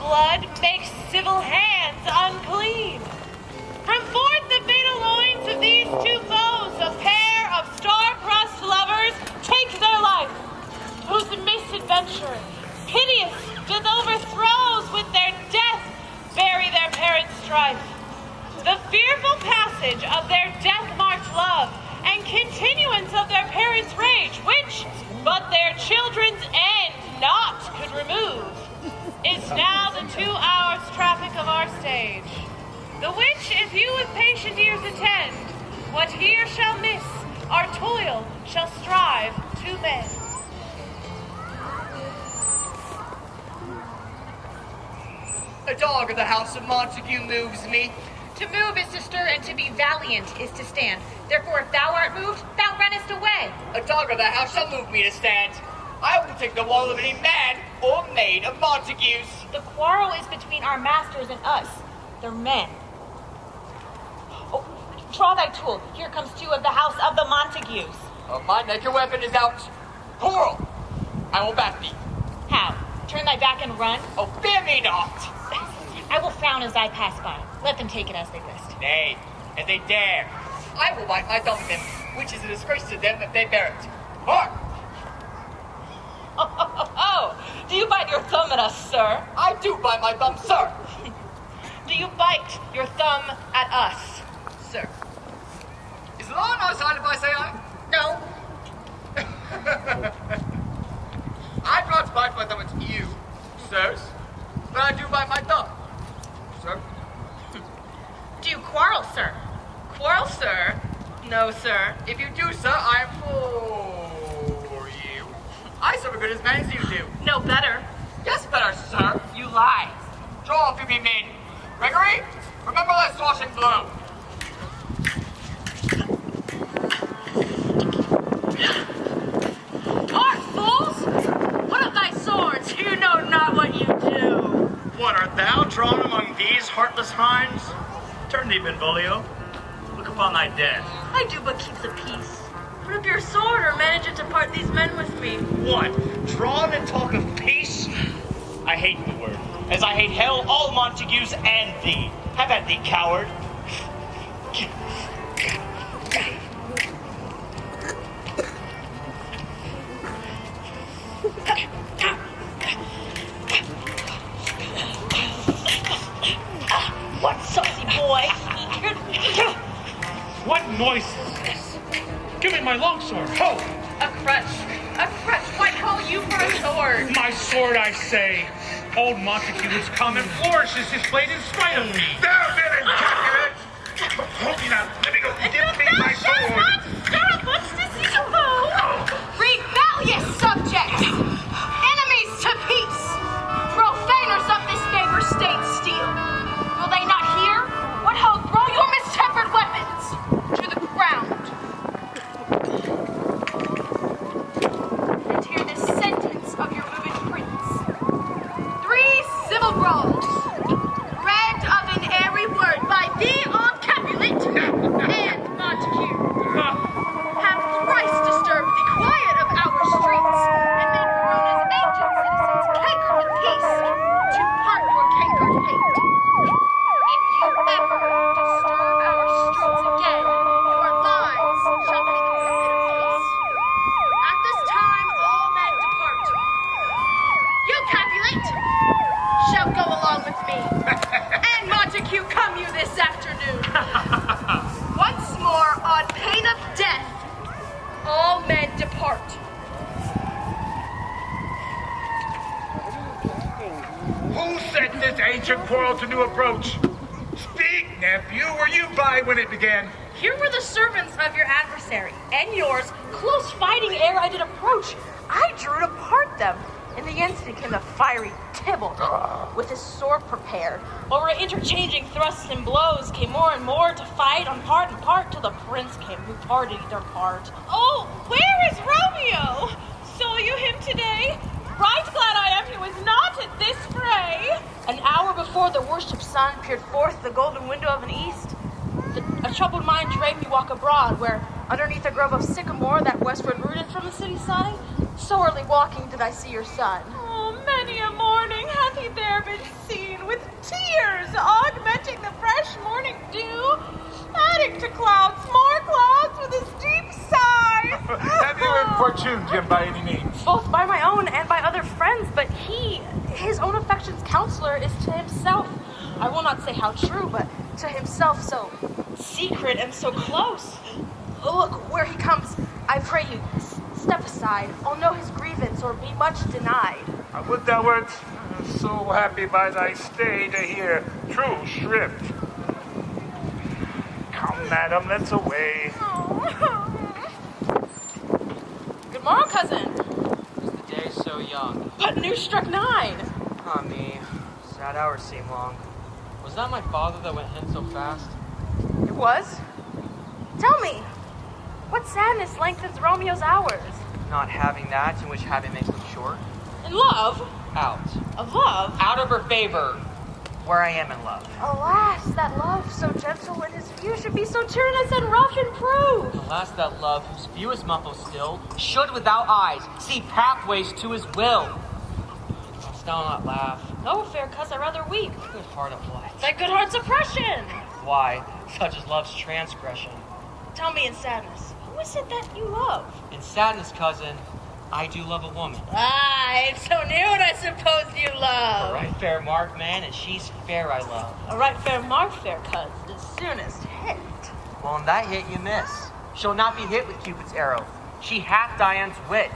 blood makes civil hands unclean. From forth the fatal loins of these two foes, a pair of star-crossed lovers take their life, whose misadventure, piteous, doth overthrows with their death, bury their parents' strife. The fearful passage of their death-march love, and continuance of their parents' rage, which but their children's end not could remove, is now the 2 hours traffic of our stage. The which, if you with patient ears attend, what here shall miss, our toil shall strive to mend. A dog of the house of Montague moves me. To move is to stir, and to be valiant is to stand. Therefore, if thou art moved, thou runnest away. A dog of the house shall move me to stand. I will take the wall of any man or maid of Montagues. The quarrel is between our masters and us. They're men. Oh, draw thy tool. Here comes two of the house of the Montagues. My naked weapon is out. Quarrel. I will back thee. How? Turn thy back and run? Oh, fear me not. I will frown as I pass by. Let them take it as they list. Nay, as they dare. I will bite my thumb at them, which is a disgrace to them if they bear it. Hark! Oh, do you bite your thumb at us, sir? I do bite my thumb, sir. Do you bite your thumb at us, sir? Is the law on our side if I say I? No. I do not bite my thumb at you, sirs, but I do bite my thumb, sir. Do you quarrel, sir? Quarrel, sir? No, sir. If you do, sir, I am for you. I serve a good as man as you do. No better. Yes, better, sir. You lie. Draw off, you be men. Gregory, remember that swashing blow. Hark, fools! Put up thy swords. You know not what you do. What, art thou drawn among these heartless hinds? Turn thee, Benvolio. Look upon thy dead. I do but keep the peace. Put up your sword or manage it to part these men with me. What, drawn and talk of peace? I hate the word, as I hate hell, all Montagues, and thee. Have at thee, coward. What saucy boy? What noise is this? Give me my longsword. Ho! A crutch. A crutch. Why call you for a sword? My sword, I say. Old Montague has come and flourishes his blade in spite of me. Down, villain, Capulet! Hold me now. Let me go. Give me my sword. Stop! What's this evil? Rebellious subjects! Enemies to peace! Profaners of this neighbor state steel! Will they not hear? What ho, throw your mistempered weapons to the ground! And hear this sentence of your moving prince. 3 civil brawls, read of in every word by thee, old Capulet, and Montague, have thrice disturbed the quiet of our streets, and made Verona's ancient citizens canker with peace, to part your cankered hate. If you ever disturb our streets again, your lives shall pay the price of peace. At this time, all men depart. You, Capulet, shall go along with me. And Montague, come you this afternoon. Once more, on pain of death, all men depart. Who set this ancient quarrel to new approach? Speak, nephew. Were you by when it began? Here were the servants of your adversary, and yours, close fighting ere I did approach. I drew to part them. In the instant came the fiery Tybalt, with his sword prepared. Over interchanging thrusts and blows, came more and more to fight on part and part, till the prince came, who parted either part. Oh, where is Romeo? Saw you him today? Right glad I am he was not at this fray. An hour before the worshipped sun peered forth the golden window of an east. A troubled mind drave me walk abroad, where, underneath a grove of sycamore that westward rooted from the city side, sorely walking did I see your son. Oh, men many a morning hath he there been seen, with tears augmenting the fresh morning dew, adding to clouds more clouds with his deep sighs. Have you importuned him by any means? Both by my own and by other friends, but his own affection's counselor is to himself. I will not say how true, but to himself so secret and so close. Look, where he comes, I pray you, step aside. I'll know his grievance or be much denied. I would thou wert so happy by thy stay to hear true shrift. Come, madam, let's away. Good morrow, cousin. Is the day so young? But news struck 9. Ah, me. Sad hours seem long. Was that my father that went hence so fast? It was? Tell me, what sadness lengthens Romeo's hours? Not having that in which having makes them short? In love? Out. Of love? Out of her favor. Where I am in love. Alas, that love, so gentle in his view, should be so tyrannous and rough in proof. Alas, that love, whose view is muffled still, should without eyes see pathways to his will. Dost thou not laugh? No, fair cuz, I rather weep. Good heart of life. Thy good heart's oppression. Why, such is love's transgression. Tell me in sadness, who is it that you love? In sadness, cousin, I do love a woman. Ah, it's so new what I suppose you A love. right fair mark, man, and she's fair I love. A right fair mark, fair cuz, the soonest hit. Well, in that hit you miss. She'll not be hit with Cupid's arrow. She hath Diane's wit,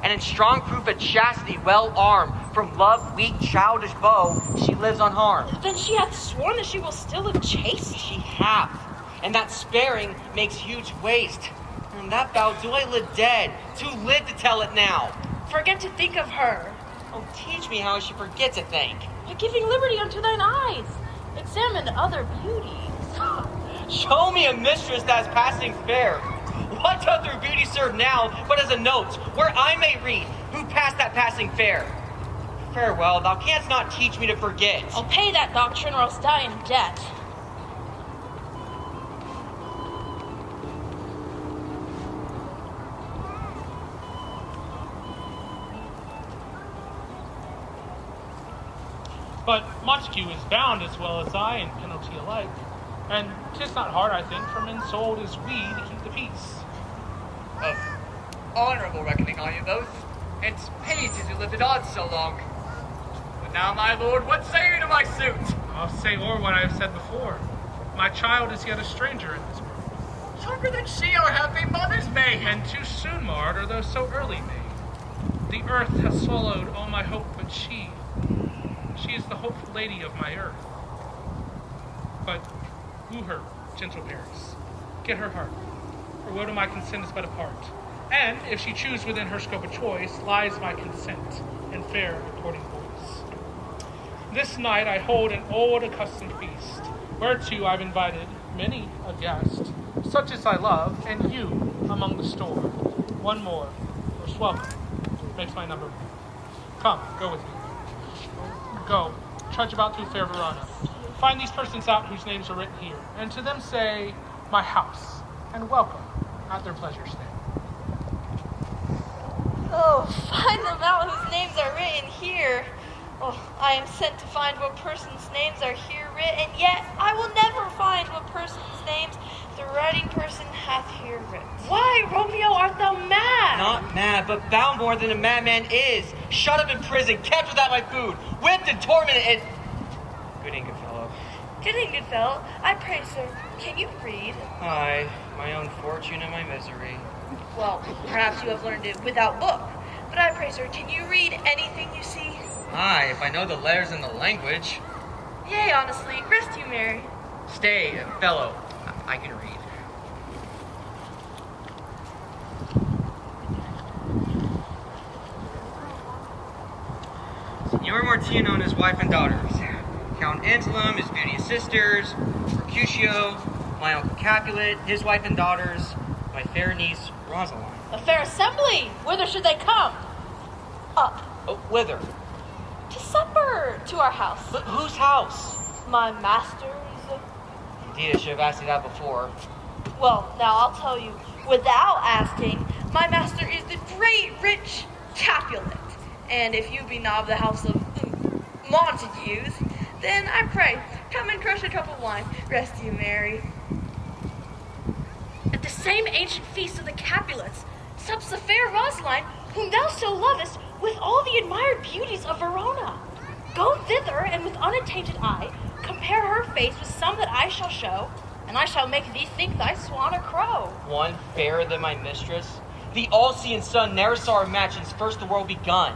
and in strong proof of chastity well armed, from love weak childish bow, she lives unharmed. Then she hath sworn that she will still live chaste. She hath, and that sparing makes huge waste. And that vow do I live dead, to live to tell it now. Forget to think of her. Oh, teach me how I should forget to think. By giving liberty unto thine eyes. Examine other beauties. Show me a mistress that is passing fair. What doth her beauty serve now, but as a note, where I may read, who passed that passing fair? Farewell, thou canst not teach me to forget. I'll pay that doctrine or else die in debt. But Montague is bound as well as I in penalty alike. And 'tis not hard, I think, for men so old as we to keep the peace. Of honorable reckoning are you both, and pays you to live at odds so long. But now, my lord, what say you to my suit? I'll say o'er what I have said before. My child is yet a stranger in this world. Younger than she, our happy mother's maid. And too soon marred, or though so early made. The earth has swallowed all my hope, but she is the hopeful lady of my earth. But woo her, gentle parents. Get her heart, for woe to my consent is but a part. And if she choose within her scope of choice, lies my consent and fair according voice. This night I hold an old accustomed feast, whereto I've invited many a guest, such as I love, and you among the store. One more, most welcome, makes my number. Come, go with me. Go, trudge about through fair Verona. Find these persons out whose names are written here, and to them say, my house, and welcome at their pleasure stay. Oh, find them out whose names are written here. Oh, I am sent to find what persons' names are here written, yet I will never find what persons' names the writing person hath here written. Why, Romeo, art thou mad? Not mad, but bound more than a madman is. Shut up in prison, kept without my food, whipped and tormented, and... Good and good fellow. Good and good fellow, I pray, sir, can you read? Aye, my own fortune and my misery. Well, perhaps you have learned it without book, but I pray, sir, can you read anything you see? Aye, if I know the letters and the language. Yea, honestly, rest you merry. Stay, fellow. I can read. Signor Martino and his wife and daughters. Count Anselm, his beauteous sisters. Mercutio, my uncle Capulet, his wife and daughters. My fair niece, Rosaline. A fair assembly. Whither should they come? Up, Oh, whither? to supper, to our house. But whose house? My master's. Indeed, I should have asked you that before. Well, now I'll tell you, without asking, my master is the great rich Capulet. And if you be not of the house of Montagues. Then I pray, come and crush a cup of wine. Rest you merry. At the same ancient feast of the Capulets sups the fair Rosaline, whom thou so lovest, with all the admired beauties of Verona. Go thither, and with unattainted eye, compare her face with some that I shall show, and I shall make thee think thy swan a crow. One fairer than my mistress? The all-seeing sun ne'er saw her match since first the world begun.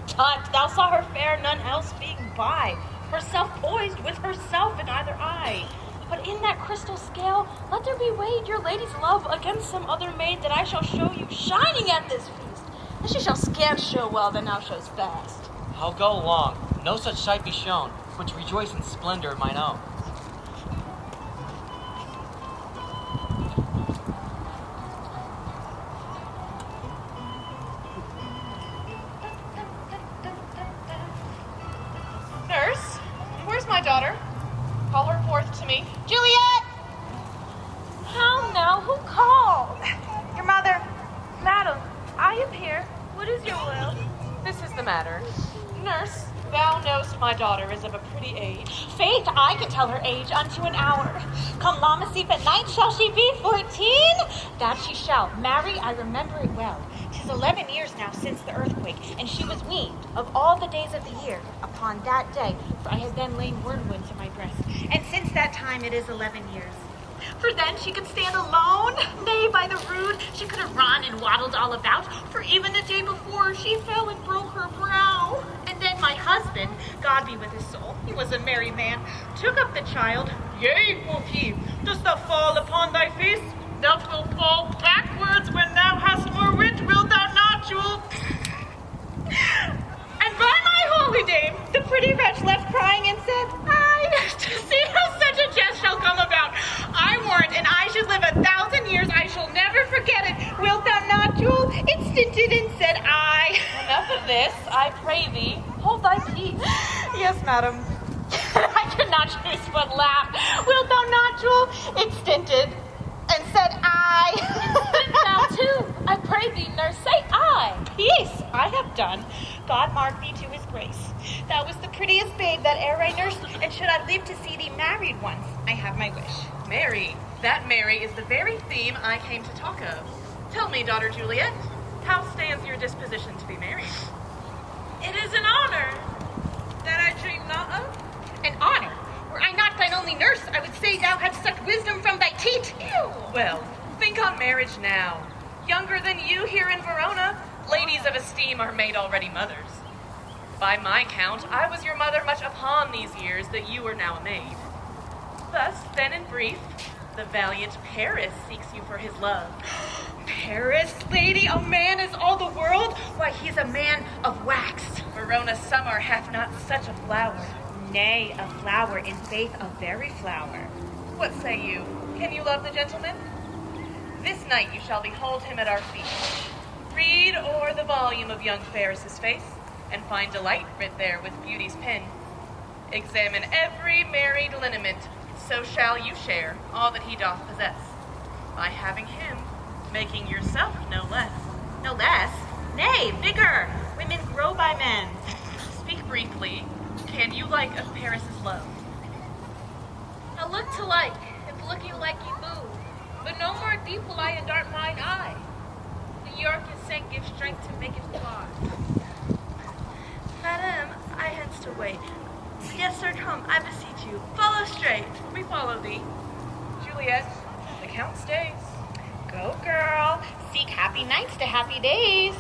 Tut, thou saw her fair, none else being by, herself poised with herself in either eye. But in that crystal scale, let there be weighed your lady's love against some other maid that I shall show you shining at this feast, and she shall scant show well than thou showst best. I'll go along, no such sight be shown, but to rejoice in splendor of mine own. Nurse, where's my daughter? Call her forth to me. Juliet! How now? Who called? Your mother. Madam, I am here. What is your will? This is the matter. Nurse, thou knowst my daughter is of a pretty age. Faith, I can tell her age unto an hour. Come Lamasif at night shall she be 14? That she shall. Marry, I remember it well. 'Tis 11 years now since the earthquake, and she was weaned of all the days of the year upon that day, for I had then lain wormwood to my breast. And since that time it is 11 years. For then she could stand alone, nay, by the rood, she could have run and waddled all about, for even the day before she fell and broke her brow. And then my husband, God be with his soul, he was a merry man, took up the child. Yea, quoth he, dost thou fall upon thy face? Thou wilt fall backwards when thou hast more wit, wilt thou not, Jewel? And by my holy dame, the pretty wretch left crying and said, I, to see how such a jest shall come about, I warrant, and I should live 1,000 years, I shall never forget it. Wilt thou not, Jewel? It stinted and said I. Enough of this, I pray thee. Hold thy peace. Yes, madam. I could not choose but laugh. Wilt thou not, Jewel? It stinted and said I. Thou too, I pray thee, nurse, say I. Peace, I have done. God mark thee to his grace. Thou was the prettiest babe that e'er I nursed, and should I live to see thee married once, I have my wish. Mary, that Mary is the very theme I came to talk of. Tell me, daughter Juliet, how stands your disposition to be married? It is an honor that I dream not of. An honor? Were I not thine only nurse, I would say thou hadst sucked wisdom from thy teat. Ew. Well, think on marriage now. Younger than you here in Verona, ladies of esteem are made already mothers. By my count, I was your mother much upon these years that you are now a maid. Thus, then in brief, the valiant Paris seeks you for his love. Paris, lady, a man is all the world? Why, he's a man of wax. Verona summer hath not such a flower. Nay, a flower, in faith, a very flower. What say you? Can you love the gentleman? This night you shall behold him at our feet. Read o'er the volume of young Ferris's face, and find delight writ there with beauty's pen. Examine every married lineament, so shall you share all that he doth possess. By having him, making yourself no less. No less? Nay, bigger. Women grow by men. Speak briefly. Can you like of Paris's love? I look to like, if looking like you move, but no more deep will I endart mine eye. The your consent gives strength to make it fly. Madam, I hence to wait. Yes, sir, come, I beseech you. Follow straight. We follow thee. Juliet, the Count stays. Go, girl. Seek happy nights to happy days.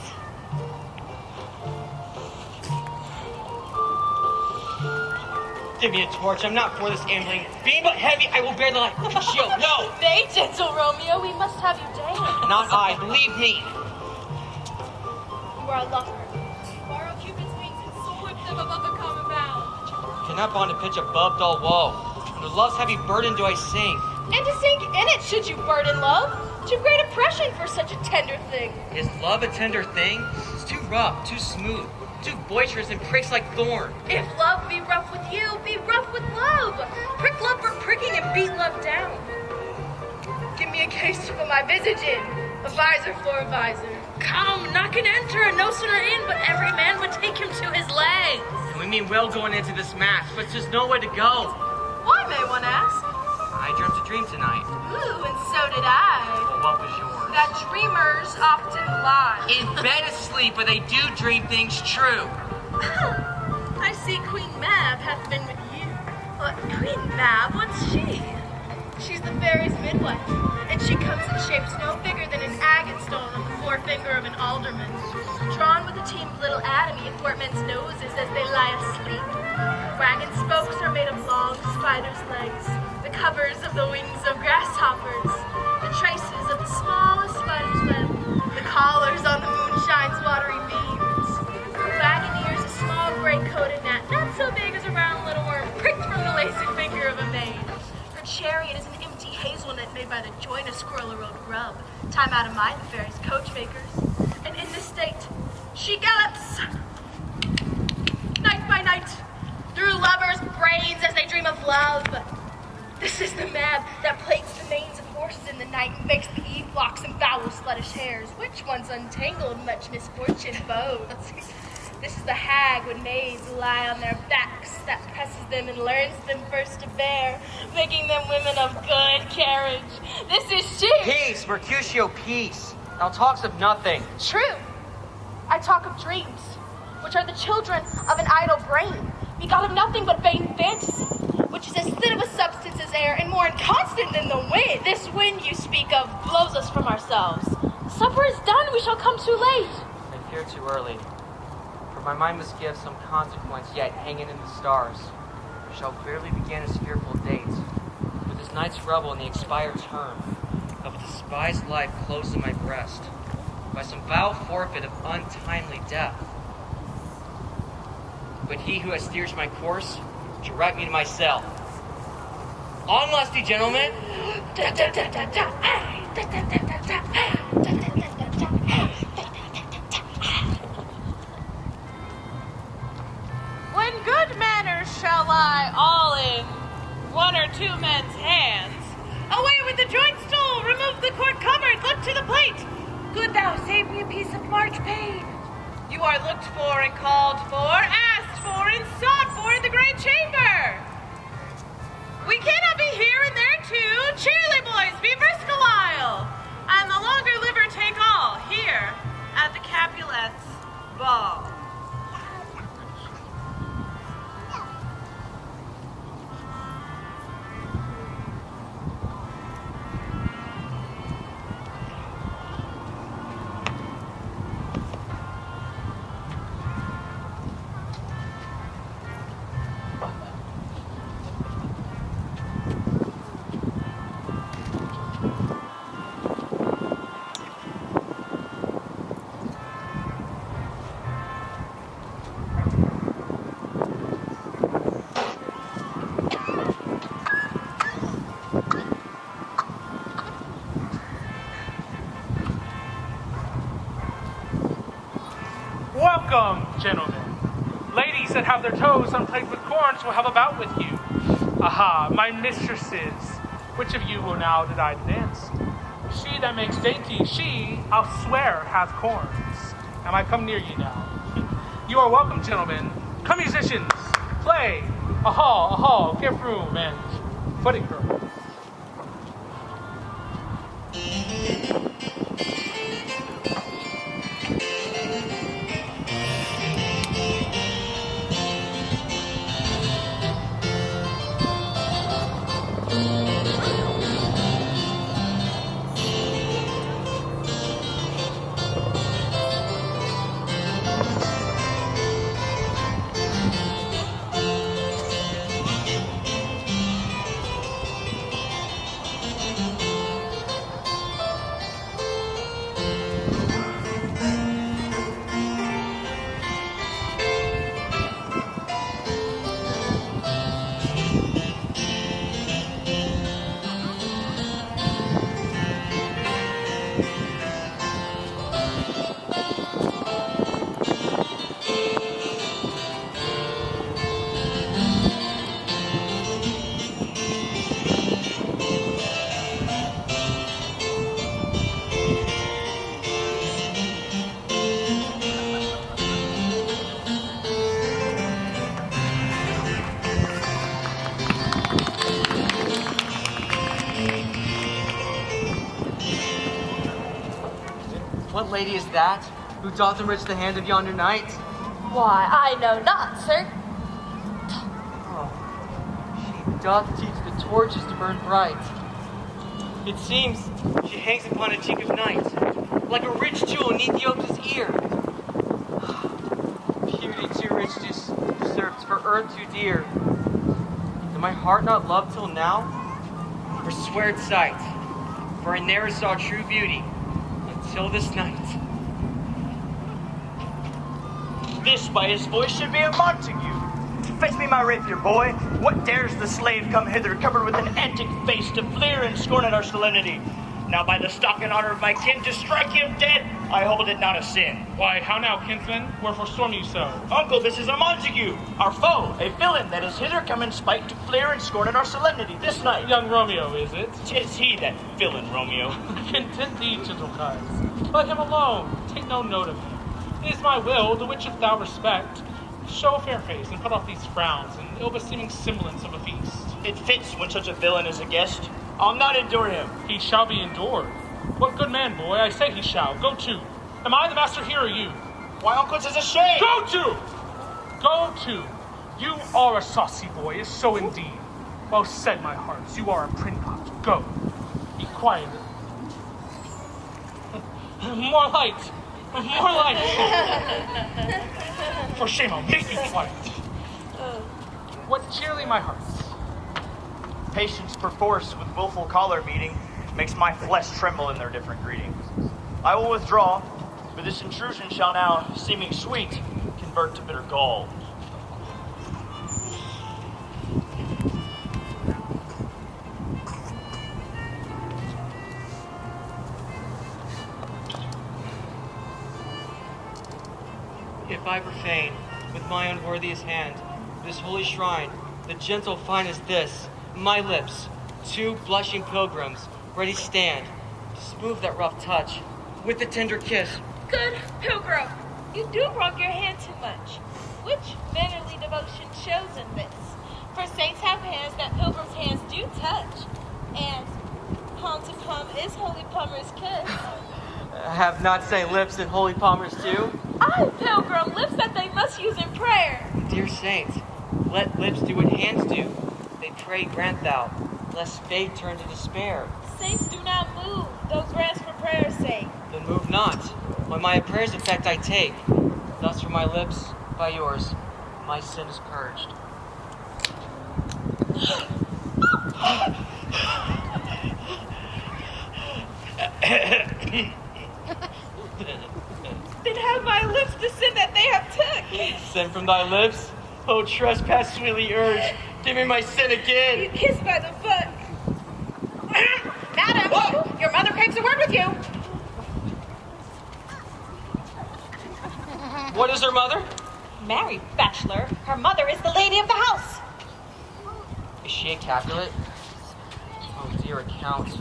Give me a torch, I'm not for this ambling. Being but heavy, I will bear the light. Shield, no! Nay, gentle Romeo, we must have you down. Not I, believe me. You are a lover. Borrow Cupid's wings and soar with them above the common bound. Cannot bond to pitch above dull woe. Under love's heavy burden do I sing. And to sink in it should you burden love. Too great oppression for such a tender thing. Is love a tender thing? It's too rough, too smooth, too boisterous and pricks like thorn. If love be rough with you, be rough with love. Prick love for pricking and beat love down. Give me a case to put my visage in, a visor for a visor. Come, knock and enter, and no sooner in, but every man would take him to his legs. And We mean well going into this match, but there's nowhere to go. Why, may one ask? I dreamt a dream tonight. Ooh, and so did I. Well, what was yours? That dreamers often lie. In bed asleep, but they do dream things true. I see Queen Mab hath been with you. What, Queen Mab, what's she? She's the fairy's midwife, and she comes in shapes no bigger than an agate stone on the forefinger of an alderman, drawn with a team of little atomy athwart men's noses as they lie asleep. Wagon spokes are made of long spider's legs, the covers of the wings of grasshoppers, the traces of the smallest spider's web, the collars on the moonshine's watery beams. The wagon ears a small gray-coated gnat, not so big as a round little worm, pricked from the lacy finger of a maid. Her chariot is an empty hazelnut made by the joint of squirrel-road grub, time out of mind the fairy's coachmakers. And in this state, she gallops, night by night, through lovers' brains as they dream of love. This is the Mab that plaits the manes of horses in the night and makes the eve locks and foul sluttish hairs, which once untangled much misfortune bodes. This is the hag when maids lie on their backs that presses them and learns them first to bear, making them women of good carriage. This is she. Peace, Mercutio, peace. Thou talks of nothing. True. I talk of dreams, which are the children of an idle brain, begot of nothing but vain fantasy, which is as thin of a substance as air and more inconstant than the wind. This wind you speak of blows us from ourselves. Supper is done, we shall come too late. I fear too early. For my mind must give some consequence yet hanging in the stars. Shall barely begin his fearful date, with this night's revel in the expired term of a despised life close in my breast, by some foul forfeit of untimely death. But he who has steered my course direct me to my cell. On, lusty gentlemen! When good manners shall lie all in one or two men's hands, away with the joint stool, remove the court cupboard, look to the plate. Good thou save me a piece of March Payne. You are looked for and called for, asked for and sought for in the great chamber. We cannot be here and there too. Cheerly, boys, be brisk a while. And the longer liver take all here at the Capulet's ball. Welcome, gentlemen. Ladies that have their toes unplugged with corns will have a bout with you. Aha, my mistresses. Which of you will now decide to dance? She that makes dainty, she, I'll swear, hath corns. Am I come near you now? You are welcome, gentlemen. Come, musicians, play. A hall, give room, and footing girl. What lady is that, who doth enrich the hand of yonder knight? Why, I know not, sir. Oh, she doth teach the torches to burn bright. It seems she hangs upon a cheek of night, like a rich jewel in Ethiopia's ear. Beauty too rich to usurp, for earth too dear. Did my heart not love till now? Forswear sight, for I ne'er saw true beauty until this night. This by his voice should be a Montague. Fetch me my rapier, boy. What dares the slave come hither covered with an antic face to fleer and scorn at our solemnity? Now by the stock and honor of my kin, to strike him dead, I hold it not a sin. Why, how now, kinsman? Wherefore storm you so? Uncle, this is a Montague, our foe, a villain that is hither come in spite to fleer and scorn at our solemnity this night. Young Romeo, is it? 'Tis he, that villain Romeo. Content thee, gentle coz. Let him alone. Take no note of him. It is my will, the which if thou respect, show a fair face and put off these frowns and ill-beseeming semblance of a feast. It fits when such a villain is a guest. I'll not endure him. He shall be endured. What good man, boy? I say he shall. Go to. Am I the master here or you? Why, uncle, 'tis a shame. Go to! Go to. You are a saucy boy, so indeed. Well said, my hearts. You are a prinkpot. Go. Be quiet. More light. More light. For shame, I'll make you quiet. What cheerly, my hearts? Patience perforce with willful choler meeting makes my flesh tremble in their different greetings. I will withdraw, but this intrusion shall now, seeming sweet, convert to bitter gall. If I profane, with my unworthiest hand, this holy shrine, the gentle fine as this, my lips, two blushing pilgrims, ready stand, to smooth that rough touch, with the tender kiss. Good pilgrim, you do wrong your hand too much. Which mannerly devotion shows in this? For saints have hands that pilgrims' hands do touch, and palm to palm is holy palmer's kiss. Have not say lips and holy palmers too? Aye, pilgrim, lips that they must use in prayer. Dear saint, let lips do what hands do. They pray, grant thou, lest faith turn to despair. Saints do not move, though grants for prayer's sake. Then move not, when my prayer's effect I take. Thus from my lips, by yours, my sin is purged. Then have my lips the sin that they have took. Sin from thy lips? Oh, trespass sweetly urged. Give me my sin again. You kissed by the foot. Madam, Whoa. your mother craves a word with you. What is her mother? Married bachelor. Her mother is the lady of the house. Is she a Capulet? Oh, dear account.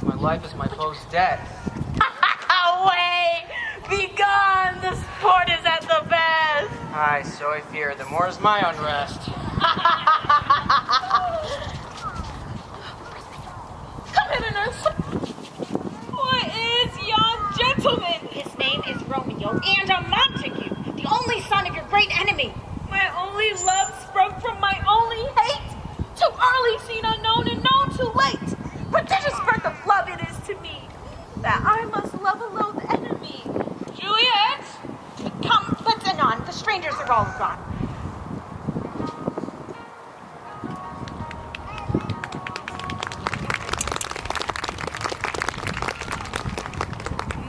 My life is my foe's debt. Away! Begone! The sport is at the best! Aye, so I fear. The more is my unrest. Come hither, nurse. What is yon gentleman? His name is Romeo and a Montague, the only son of your great enemy. My only love sprung from my only hate. Too early seen unknown and known too late. Prodigious birth of love it is to me, that I must love a loathed enemy. Juliet! Come, let's in on. The strangers are all gone.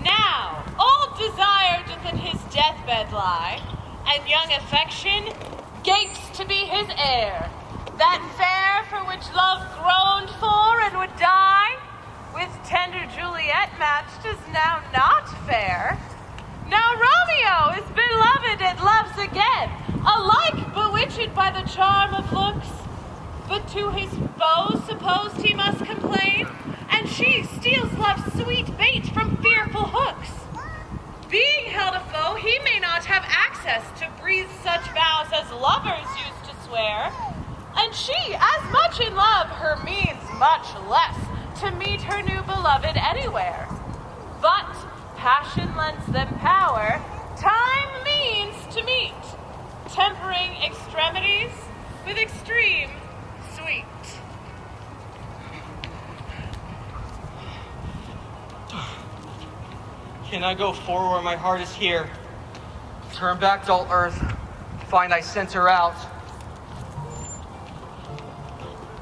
Now, old desire doth in his deathbed lie, and young affection gapes to be his heir. That fair for which love groaned for and would die, with tender Juliet matched is now not fair. Now Romeo is beloved and loves again, alike bewitched by the charm of looks. But to his foes supposed he must complain, and she steals love's sweet bait from fearful hooks. Being held a foe, he may not have access to breathe such vows as lovers used to swear. And she, as much in love, her means much less to meet her new beloved anywhere. But passion lends them power, time means to meet, tempering extremities with extreme sweet. Can I go forward where my heart is here? Turn back, dull earth. Find thy center out.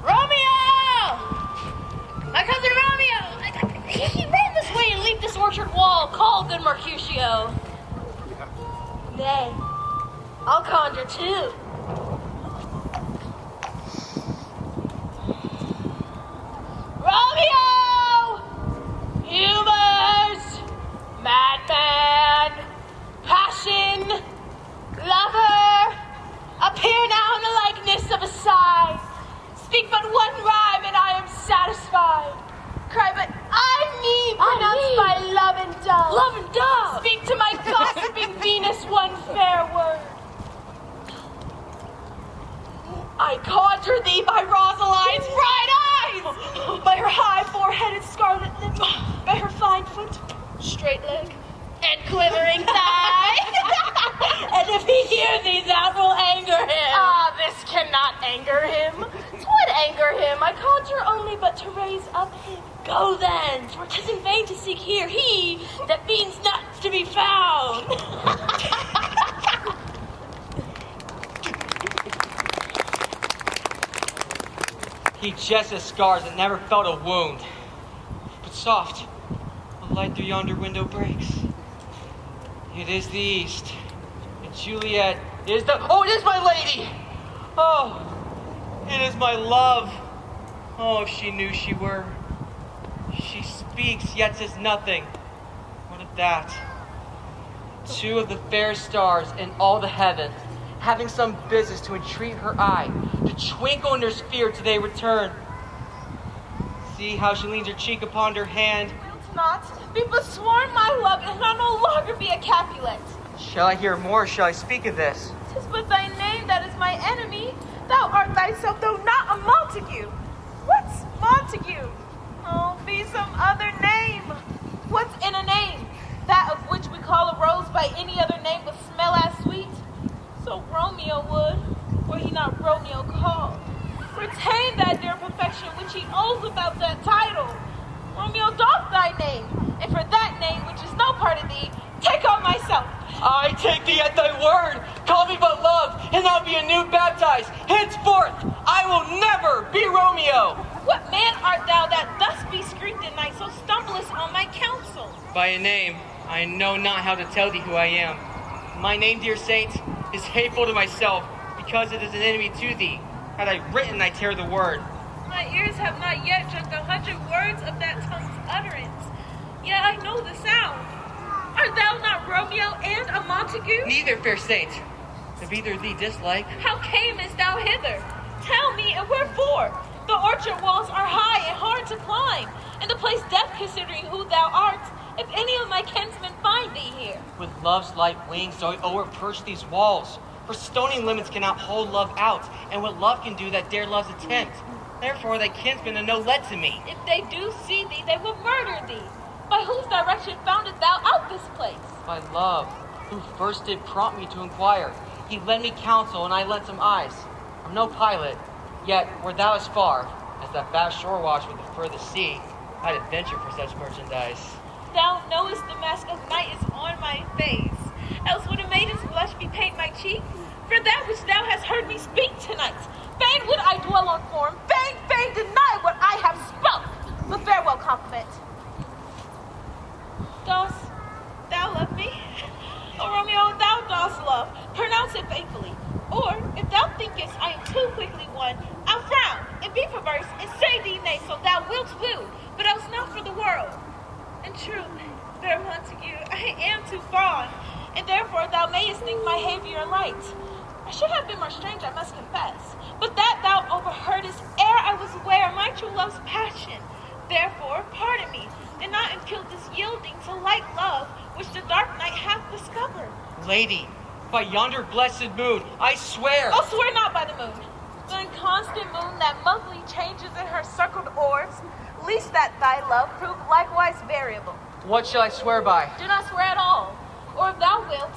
Romeo! My cousin Romeo! He ran this way and leaped this orchard wall. Call, good Mercutio. Nay, I'll conjure too. Romeo! Humors! Madman! Passion! Lover! Appear now in the likeness of a sigh. Speak but one rhyme and I am satisfied. Cry but I need pronounced by love and dove. Love and dove! Speak to my gossiping Venus one fair word. I conjure thee by Rosaline's bright eyes, by her high forehead and scarlet lip, by her fine foot, straight leg, and quivering thigh. And if he hear thee, that will anger him. Ah, this cannot anger him. 'Twould anger him. I conjure only but to raise up him. Go then, for 'tis in vain to seek here he that means not to be found. He jests at scars that never felt a wound. But soft, a light through yonder window breaks. It is the east, and Juliet is the... Oh, it is my lady! Oh, it is my love. Oh, if she knew she were. She speaks, yet says nothing. What of that? Two of the fair stars in all the heaven, having some business to entreat her eye, to twinkle in their sphere till they return. See how she leans her cheek upon her hand. Wilt not be forsworn my love, and I'll no longer be a Capulet. Shall I hear more, or shall I speak of this? 'Tis but thy name that is my enemy. Thou art thyself, though not a Montague. What's Montague? Oh, be some other name. What's in a name? That of which we call a rose by any other name would smell as sweet. So Romeo would, were he not Romeo called, retain that dear perfection which he owes without that title. Romeo doth thy name, and for that name which is no part of thee, take on myself. I take thee at thy word. Call me but love, and I'll be anew baptized. Henceforth, I will never be Romeo. What man art thou that thus bescreeked in night, so stumblest on my counsel? By a name, I know not how to tell thee who I am. My name, dear saint, is hateful to myself, because it is an enemy to thee. Had I written, I tear the word. My ears have not yet drunk 100 words of that tongue's utterance, yet I know the sound. Art thou not Romeo and a Montague? Neither, fair saint. If either thee dislike. How camest thou hither? Tell me, and wherefore? The orchard walls are high and hard to climb, and the place death considering who thou art, if any of my kinsmen find thee here. With love's light wings do I o'erperch these walls, for stony limits cannot hold love out, and what love can do that dare love's attempt. Therefore thy kinsmen are no let to me. If they do see thee, they will murder thee. By whose direction founded thou out this place? By love, who first did prompt me to inquire. He lent me counsel, and I lent him eyes. I'm no pilot, yet were thou as far as that vast shore watch with the furthest sea, I'd adventure for such merchandise. Thou knowest the mask of night is on my face. Else would a maiden's blush bepaint my cheek? For that which thou hast heard me speak tonight, fain would I dwell on form, fain deny what I have spoke. But farewell, compliment. Dost thou love me? Oh, Romeo, thou dost love. Pronounce it faithfully. Or, if thou thinkest I am too quickly won, I'll frown and be perverse and say thee nay, so thou wilt woo, but else not for the world. In truth, fair Montague, I am too fond, and therefore thou mayest think my behavior light. I should have been more strange, I must confess, but that thou overheardest ere I was aware my true love's passion. Therefore, pardon me, and not impute this yielding to light love, which the dark night hath discovered. Lady, by yonder blessed moon, I swear. Oh, swear not by the moon. The inconstant moon that monthly changes in her circled orbs, least that thy love prove likewise variable. What shall I swear by? Do not swear at all. Or if thou wilt,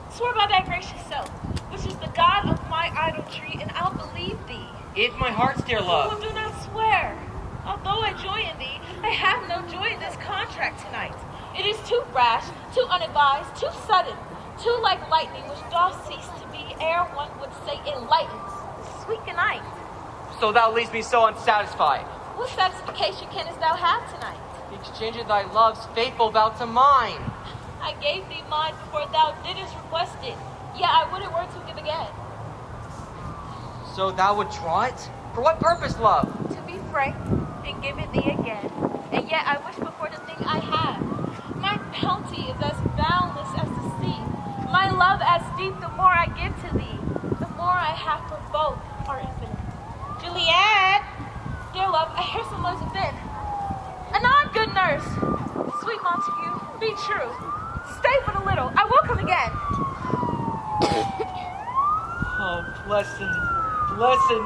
swear by thy gracious self, which is the God of my idolatry, and I'll believe thee. If my heart's dear Oh, love. do not swear. Although I joy in thee, I have no joy in this contract tonight. It is too rash, too unadvised, too sudden, too like lightning which doth cease to be ere one would say enlightens. Sweet good night. So thou leavest me so unsatisfied. What satisfaction canst thou have tonight? The exchange of thy love's faithful vow to mine. I gave thee mine before thou didst request it, yet I wouldn't were to give again. So thou would draw it? For what purpose, love? To be frank, and give it thee again, and yet I wish before the thing I have. My bounty is as boundless as the sea, my love as deep. The more I give to thee, the more I have for both are infinite. Juliet! Dear love, I hear some noise within. Anon, good nurse! Sweet Montague, be true. Stay but a little, I will come again. Oh, blessed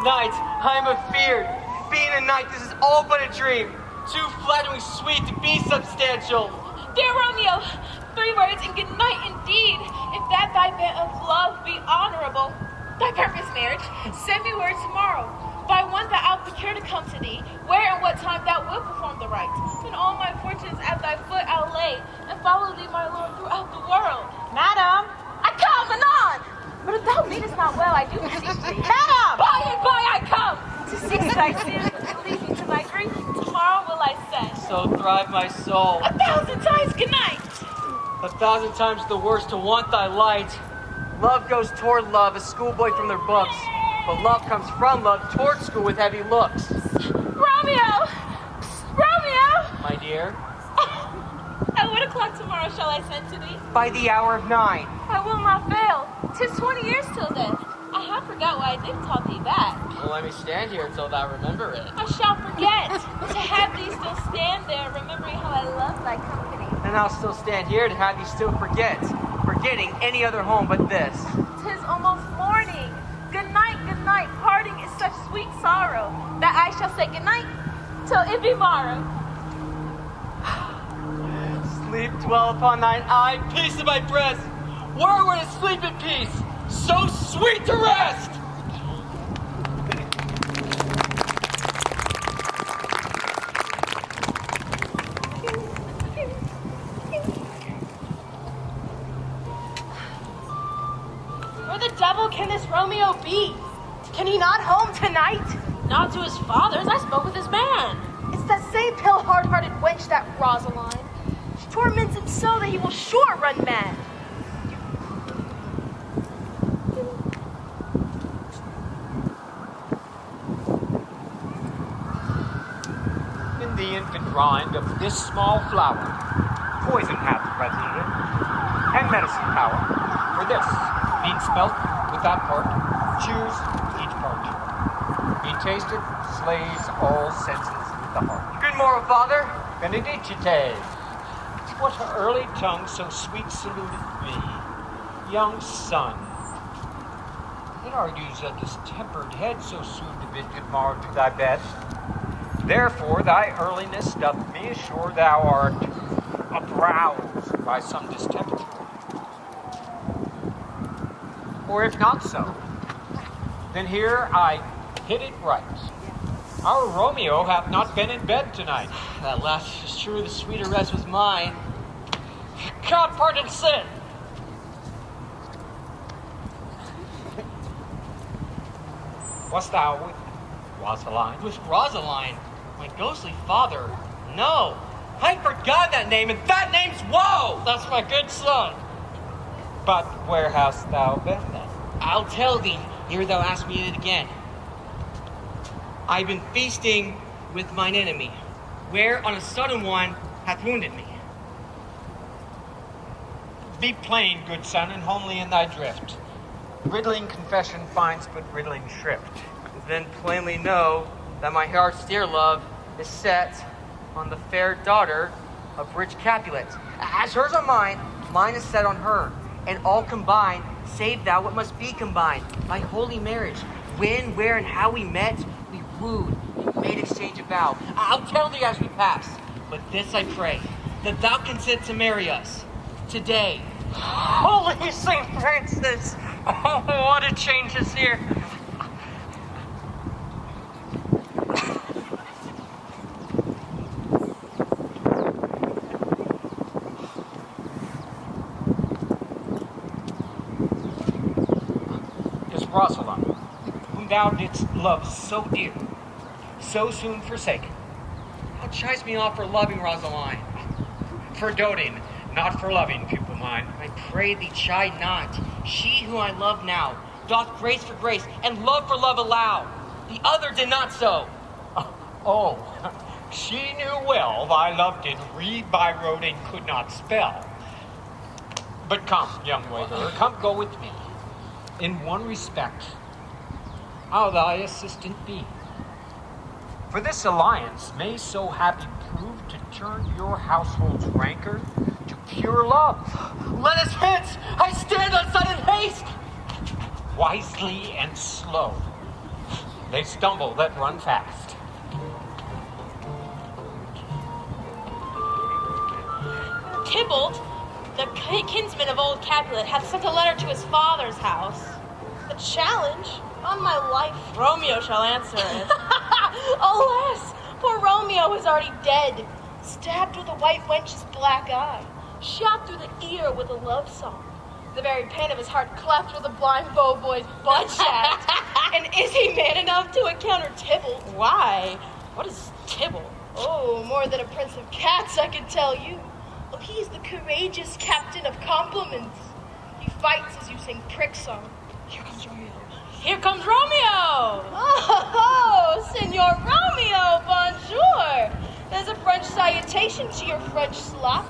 night, I am afeard. Being a knight, this is all but a dream. Too flatteringly sweet to be substantial. Dear Romeo, 3 words and good night indeed. If that thy bent of love be honorable, thy purpose marriage, send me word tomorrow. By one that I'll procure to come to thee, where and what time thou wilt perform the rite. And all my fortunes at thy foot I'll lay, and follow thee, my lord, throughout the world. Madam! I come anon! But if thou meanest not well, I do beseech thee. Madam! By and by I come! To seek thy sins, to lead me to thy grief, tomorrow will I send. So thrive my soul. 1,000 times good night! 1,000 times the worse to want thy light. Love goes toward love, a schoolboy from their books. But love comes from love toward school with heavy looks. Romeo! Romeo! My dear? At what o'clock tomorrow shall I send to thee? By the hour of 9. I will not fail. 'Tis 20 years till then. I have forgot why I did taught thee that. Well, let me stand here until thou remember it. I shall forget to have thee still stand there, remembering how I love thy company. And I'll still stand here to have you still forgetting any other home but this. 'Tis almost morning. Good night, good night. Parting is such sweet sorrow that I shall say good night till it be morrow. Sleep dwell upon thine eye, peace in my breast. Where would it sleep in peace? So sweet to rest! Where the devil can this Romeo be? Can he not home tonight? Not to his father's. I spoke with his man. It's that same pale, hard-hearted wench, that Rosaline. She torments him so that he will sure run mad. In the infant rind of this small flower, poison hath resident, and medicine power. For this, being spelt with that part, choose each part. Being tasted, slays all senses with the heart. Good morrow, Father. Benedicite. What early tongue so sweet saluted thee, young son? It argues a distempered head so soon to bid good morrow to thy bed. Therefore thy earliness doth me assure thou art uproused by some distemper. Or if not so, then here I hit it right. Our Romeo hath not been in bed tonight. That last is true, the sweeter rest was mine. God pardon sin. Wast thou with Rosaline? With Rosaline, my ghostly father. No, I forgot that name, and that name's Woe! That's my good son. But where hast thou been then? I'll tell thee, ere thou ask me it again. I've been feasting with mine enemy, where on a sudden one hath wounded me. Be plain, good son, and homely in thy drift. Riddling confession finds but riddling shrift. Then plainly know that my heart's dear love is set on the fair daughter of rich Capulet. As hers on mine, mine is set on her, and all combined, save thou what must be combined, by holy marriage. When, where, and how we met, wooed, made exchange of vow. I'll tell thee as we pass, but this I pray, that thou consent to marry us today. Holy St. Francis! Oh, what a change is here. Is Rosalind, whom thou didst love so dear, so soon forsaken? Thou chidest me off for loving Rosaline. For doting, not for loving, pupil mine. I pray thee chide not. She who I love now doth grace for grace and love for love allow. The other did not so. Oh, she knew well thy love did read by rote and could not spell. But come, young waverer, come go with me. In one respect, I'll thy assistant be. For this alliance may so happy prove to turn your household's rancor to pure love. Let us hence! I stand on sudden haste! Wisely and slow. They stumble that run fast. Tybalt, the kinsman of old Capulet, hath sent a letter to his father's house. A challenge? On my life, Romeo shall answer it. Alas, poor Romeo is already dead, stabbed with a white wench's black eye, shot through the ear with a love song, the very pain of his heart cleft with a blind bow boy's butt shaft. And is he man enough to encounter Tybalt? Why? What is Tybalt? Oh, more than a prince of cats, I can tell you. Oh, he is the courageous captain of compliments. He fights as you sing prick song. Here comes Romeo. Here comes Romeo! Oh, Senor Romeo, bonjour! There's a French salutation to your French slop.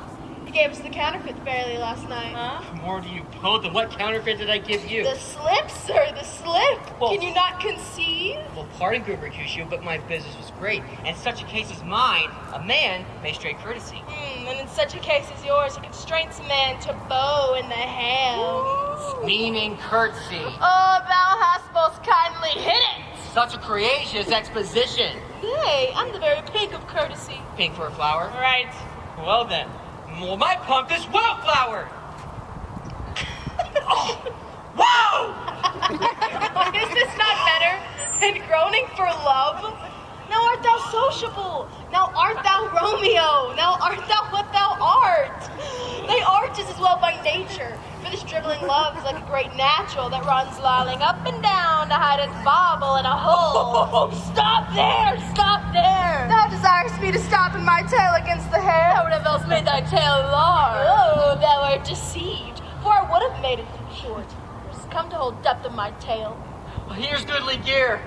You gave us the counterfeit fairly last night. Huh? More to you both, and what counterfeit did I give you? The slip, sir, the slip. Well, can you not conceive? Well, pardon, good Mercutio, but my business was great. And in such a case as mine, a man may stray courtesy. And in such a case as yours, it constrains a man to bow in the hand. Meaning curtsy. Oh, thou hast most kindly hit it. Such a courageous exposition. Hey, I'm the very pink of courtesy. Pink for a flower? Right. Well then, well, my pump is wildflower. Oh, whoa! Is this not better than groaning for love? Now art thou sociable. Now art thou Romeo. Now art thou what thou art. Thy art is as well by nature. For this dribbling love is like a great natural that runs lolling up and down to hide its bauble in a hole. Oh, Stop there! Stop there! Thou desirest me to stop in my tail against the hair? I would have else made thy tail large. Oh, thou art deceived. For I would have made it short. It has come to hold depth of my tail. well, here's goodly gear.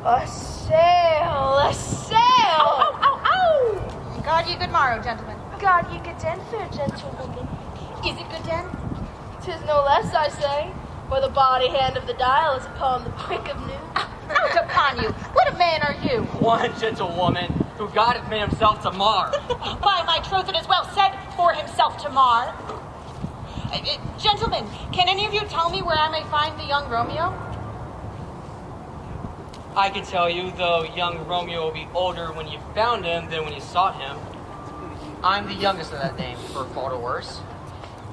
A sail! A sail! Ow, ow, ow! God ye good morrow, gentlemen. God ye good den, fair gentlewoman. Is it good den? 'Tis no less, I say, for the body hand of the dial is upon the prick of noon. Out upon you! What a man are you? One gentlewoman who God hath made himself to mar. By my troth, it is well said, for himself to mar. Gentlemen, can any of you tell me where I may find the young Romeo? I can tell you, though young Romeo will be older when you found him than when you sought him. I'm the youngest of that name, for fault or worse.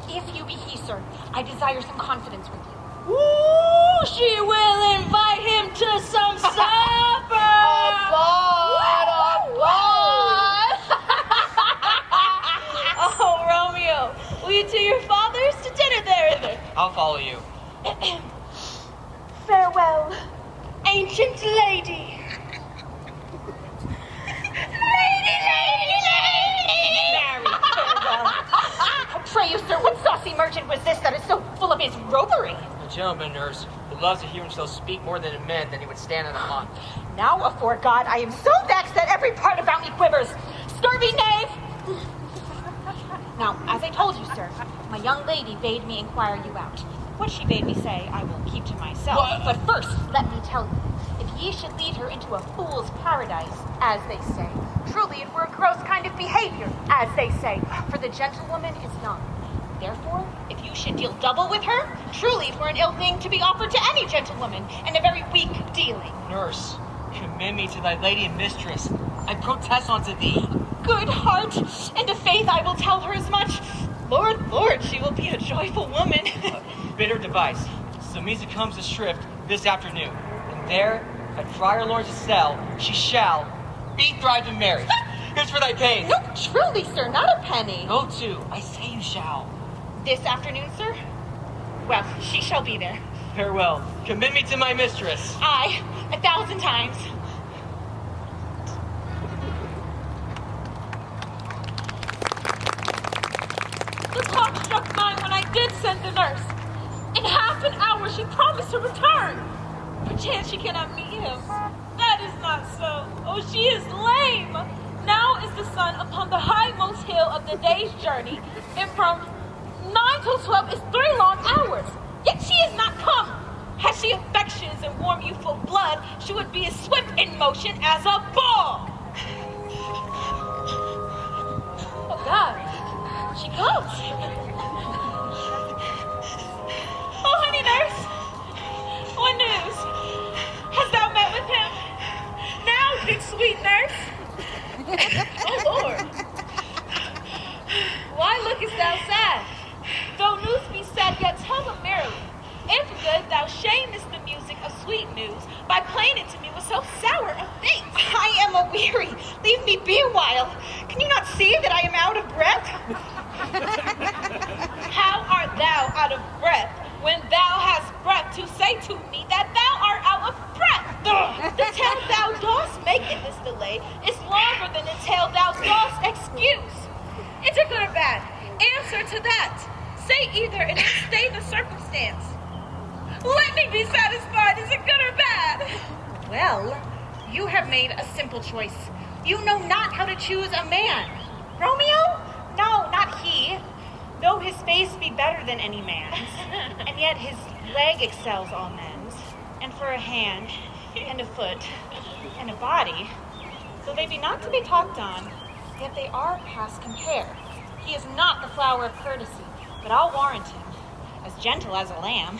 If you be he, sir, I desire some confidence with you. Ooh, she will invite him to some supper! Oh, Romeo, will you to your father's to dinner there? I'll follow you. Farewell, ancient lady. Marry, farewell. Pray you, sir, what saucy merchant was this that is so full of his roguery? A gentleman, nurse, who loves to hear himself speak more than a minute than he would stand in a month. Now, afore God, I am so vexed that every part about me quivers. Scurvy knave! Now, as I told you, sir, my young lady bade me inquire you out. What she bade me say, I will keep to myself. But first, let me tell you, if ye should lead her into a fool's paradise, as they say, truly it were a gross kind of behavior, as they say, for the gentlewoman is young. Therefore, if you should deal double with her, truly it were an ill thing to be offered to any gentlewoman, and a very weak dealing. Nurse, commend me to thy lady and mistress. I protest unto thee. Good heart, and to faith I will tell her as much. Lord, Lord, she will be a joyful woman. Bitter device. So music comes to shrift this afternoon. And there, at Friar Laurence's cell, she shall be thrived and married. Here's for thy pains. No, truly, sir, not a penny. Go to, I say you shall. This afternoon, sir? Well, she shall be there. Farewell. Commit me to my mistress. Aye, 1,000 times. The clock struck 9 when I did send the nurse. In half an hour she promised to return. Perchance she cannot meet him. That is not so. Oh, she is lame. Now is the sun upon the highmost hill of the day's journey, and from 9 till 12 is 3 long hours. Yet she is not come. Had she affections and warm youthful blood, she would be as swift in motion as a ball. Oh God, she comes. Oh, honey nurse, what news? Hast thou met with him? Now, big sweet nurse. Oh Lord, why lookest thou sad? Though news be sad, yet tell them merrily. If good, thou shamest the music of sweet news by playing it to me with so sour a face. I am a-weary. Leave me be a while. Can you not see that I am out of breath? How art thou out of breath when thou hast breath to say to me that thou art out of breath? The tale thou dost make in this delay is longer than the tale thou dost excuse. Is it good or bad? Answer to that. Say either and then stay the circumstance. Let me be satisfied. Is it good or bad? Well, you have made a simple choice. You know not how to choose a man. Romeo? No, not he. Though his face be better than any man's, and yet his leg excels all men's. And for a hand, and a foot, and a body, though they be not to be talked on, yet they are past compare. He is not the flower of courtesy, but I'll warrant him, as gentle as a lamb.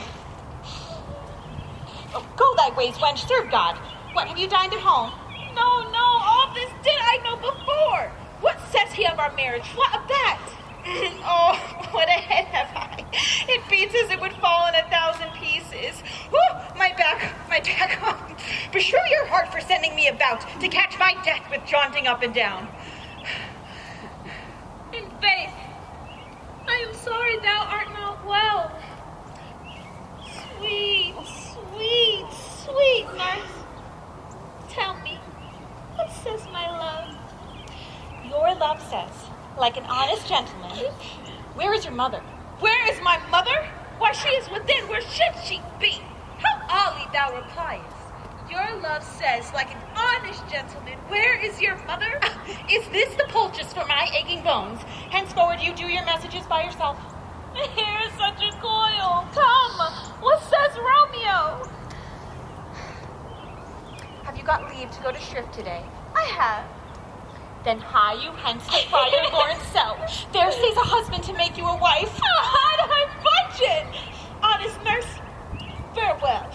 Oh, go thy ways, wench, serve God. What, have you dined at home? No, all this did I know before. What says he of our marriage? What of that? Oh, what a head have I. It beats as it would fall in 1,000 pieces. Whew, my back. Beshrew your heart for sending me about to catch my death with jaunting up and down. In faith, I am sorry thou art not well. Sweet nurse, tell me, what says my love? Your love says, like an honest gentleman, where is your mother? Where is my mother? Why, she is within. Where should she be? How oddly thou repliest. Your love says, like an honest gentleman, where is your mother? Is this the poultice for my aching bones? Henceforward you do your messages by yourself. Here is such a coil. Come, what says Romeo? Have you got leave to go to shrift today? I have. Then hie you hence to Friar Laurence's cell. There stays a husband to make you a wife. How do I budget? Honest nurse, farewell.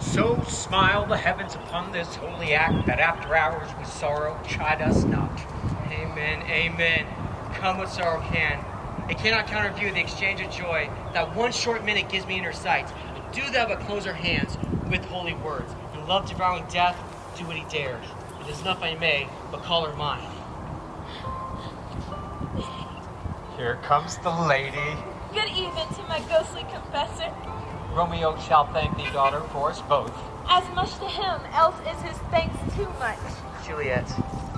So smile the heavens upon this holy act, that after hours with sorrow chide us not. Amen, amen. Come what sorrow can. It cannot counterview the exchange of joy that one short minute gives me in her sight. Do thou but close her hands with holy words, and love devouring death, do what he dares. It is enough I may, but call her mine. Here comes the lady. Good evening to my ghostly confessor. Romeo shall thank thee, daughter, for us both. As much to him, else is his thanks too much. Juliet,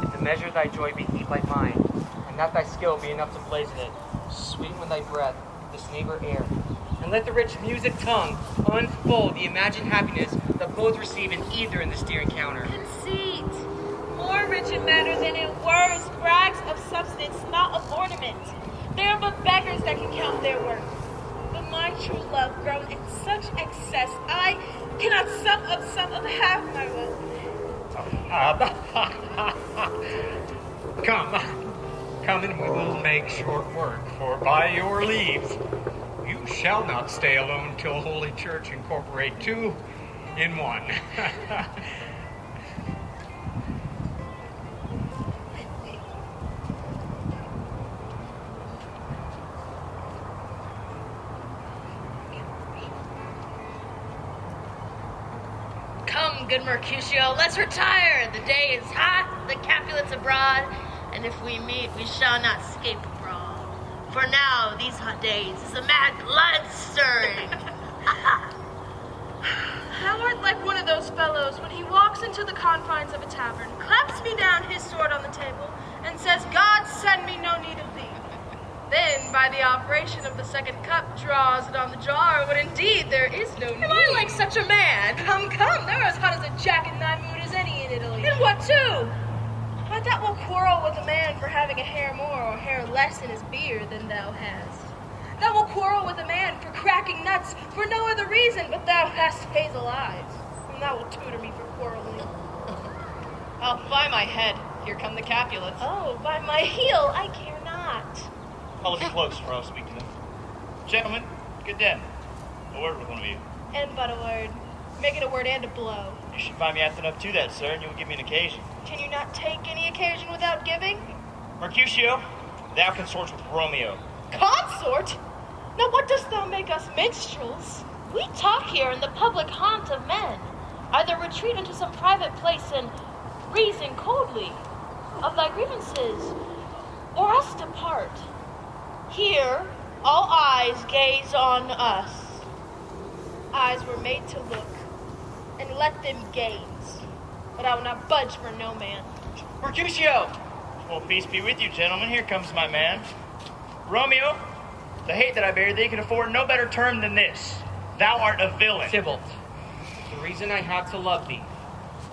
if the measure of thy joy be heat like mine, and that thy skill be enough to blazon it, sweeten with thy breath this neighbor air, and let the rich music tongue unfold the imagined happiness that both receive in either in this dear encounter. Conceit, more rich in matter than in words, brags of substance, not of ornament. They are but beggars that can count their worth. But my true love, grown in such such excess. I cannot sum up half my will. Come and we will make short work, for by your leave, you shall not stay alone till Holy Church incorporate two in one. Come, good Mercutio, let's retire. The day is hot, the Capulets abroad, and if we meet, we shall not escape abroad. For now, these hot days is a mad blood stirring. Thou art like one of those fellows when he walks into the confines of a tavern, claps me down his sword on the table, and says, God send me no need of thee. Then, by the operation of the second cup, draws it on the jar, when indeed there is no need. Am I like such a man? Come, thou art as hot as a jack in thy mood as any in Italy. And what too? Why, that will quarrel with a man for having a hair more or hair less in his beard than thou hast. Thou will quarrel with a man for cracking nuts for no other reason but thou hast hazel eyes, and thou will tutor me for quarreling. Oh, by my head, here come the Capulets. Oh, by my heel, I care not. I'll look close for I'll speak to them. Gentlemen, good den. A word with one of you. And but a word. Make it a word and a blow. You should find me acting up to that, sir, and you will give me an occasion. Can you not take any occasion without giving? Mercutio, thou consorts with Romeo. Consort? Now what dost thou make us minstrels? We talk here in the public haunt of men. Either retreat into some private place and reason coldly of thy grievances, or else depart. Here, all eyes gaze on us. Eyes were made to look, and let them gaze. But I will not budge for no man. Mercutio! Well, peace be with you, gentlemen. Here comes my man. Romeo, the hate that I bear thee can afford no better term than this. Thou art a villain. Tybalt, the reason I have to love thee,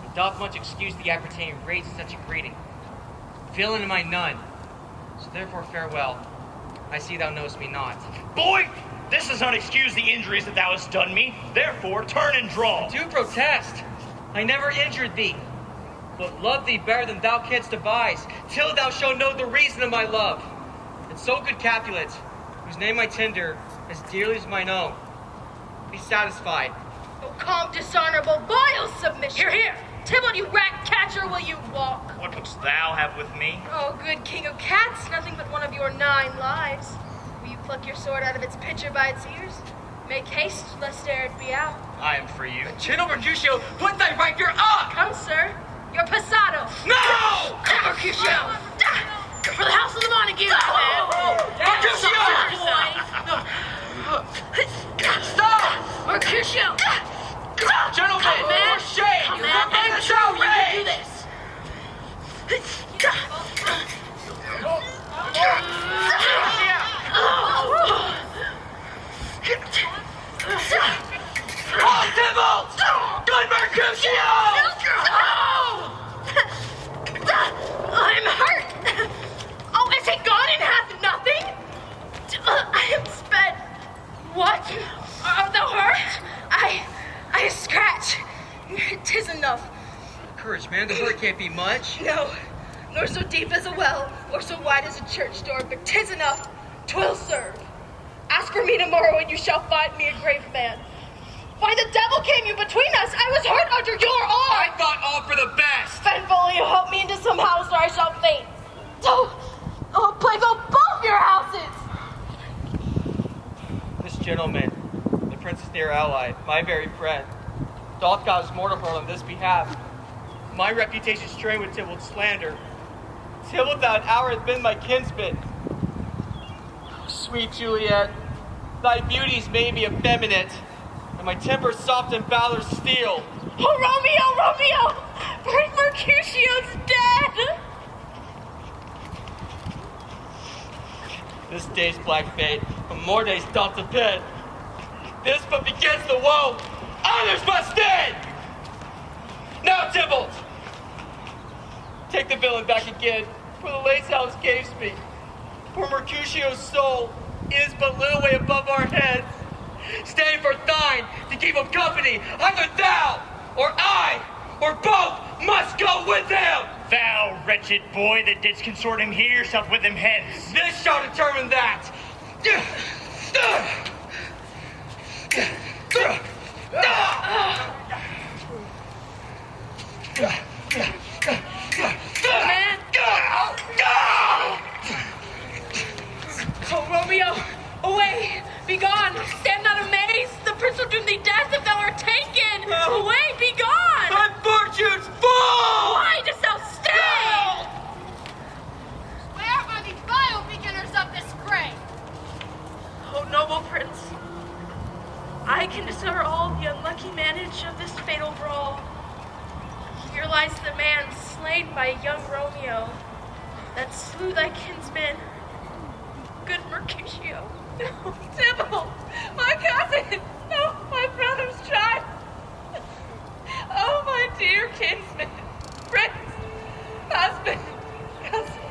it doth much excuse the appertaining raise such a greeting. Villain am I none, so therefore farewell. I see thou knowest me not. Boy, this does not excuse the injuries that thou hast done me. Therefore, turn and draw. I do protest. I never injured thee, but love thee better than thou canst devise, till thou shalt know the reason of my love. And so, good Capulet, whose name I tender as dearly as mine own, be satisfied. Oh, calm, dishonorable, vile submission. Here. Tybalt, you rat catcher, will you walk? What wouldst thou have with me? Oh, good king of cats, nothing but one of your 9 lives. Will you pluck your sword out of its pitcher by its ears? Make haste, lest ere it be out. I am for you. Gentle Mercutio, put thy right ear up! Come, sir. Your passado. No! Come, Mercutio! For the house of the Montagues, man! Stop! Mercutio! Gentlemen, Come, man! for shame! Come, You man! have been Show you can do betrayed! this! Oh, Tybalt! Good Mercutio! I'm hurt. Oh, is he gone and hath nothing? I am sped. What? Art thou hurt? I scratch. 'Tis enough. Courage, man, the hurt can't be much. No, nor so deep as a well, or so wide as a church door, but 'tis enough. 'Twill serve. Ask for me tomorrow, and you shall find me a grave man. Why, the devil came you between us. I was hurt under your arm. I thought all for the best! Fenful, you help me into some house, or I shall faint. Oh, plague on both your houses. This gentleman, the prince's dear ally, my very friend, doth God's mortal hurl on this behalf. My reputation strained with Tybalt's slander. Tybalt thou an hour hath been my kinsman. Sweet Juliet, thy beauties made me effeminate, and my temper soft and valor steel. Oh, Romeo! Great Mercutio's dead! This day's black fate, and more days doth depend. This but begins the woe, others must end! Now, Tybalt! Take the villain back again, for the late house escapes me. For Mercutio's soul is but little way above our heads. Stay for thine, to keep him company. Either thou, or I, or both must go with him. Thou wretched boy that didst consort him here shalt with him hence. This shall determine that. Man! Oh, Romeo! Away! Begone! Stand not amazed! The prince will doom thee death if thou art taken! Away! Begone! Unfortune's fall! Why dost thou stay? Where are the vile beginners of this fray? Oh, noble prince, I can discover all the unlucky manage of this fatal brawl. Here lies the man slain by young Romeo, that slew thy kinsman, good Mercutio. No, Tybalt, my cousin! No, my brother's child! Oh, my dear kinsman, friend, husband, cousin.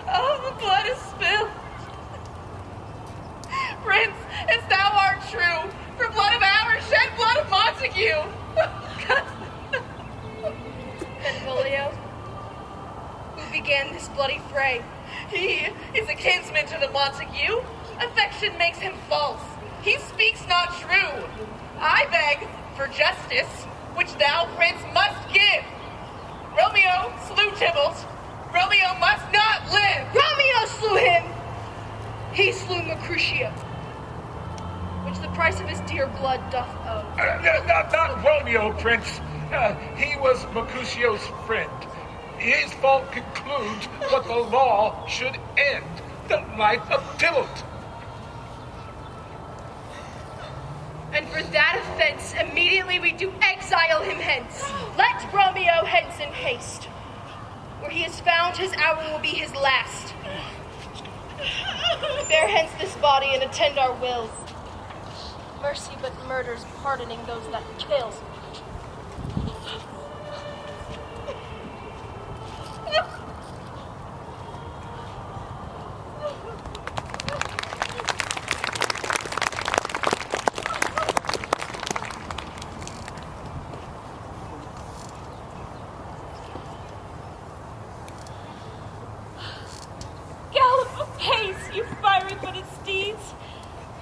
Oh, the blood is spilled. Prince, as thou art true, for blood of ours, shed blood of Montague. Benvolio, who began this bloody fray? He is a kinsman to the Montague. Affection makes him false. He speaks not true. I beg for justice, which thou, prince, must give. Romeo slew Tybalt. Romeo must not live. Romeo slew him! He slew Mercutio, which the price of his dear blood doth owe. Not Romeo, Prince. He was Mercutio's friend. His fault concludes what the law should end, the life of Tybalt. And for that offense, immediately we do exile him hence. Let Romeo hence in haste. Where he has found, his hour will be his last. Bear hence this body and attend our will. Mercy but murders, pardoning those that kills. Gallop apace, you fiery-footed steeds,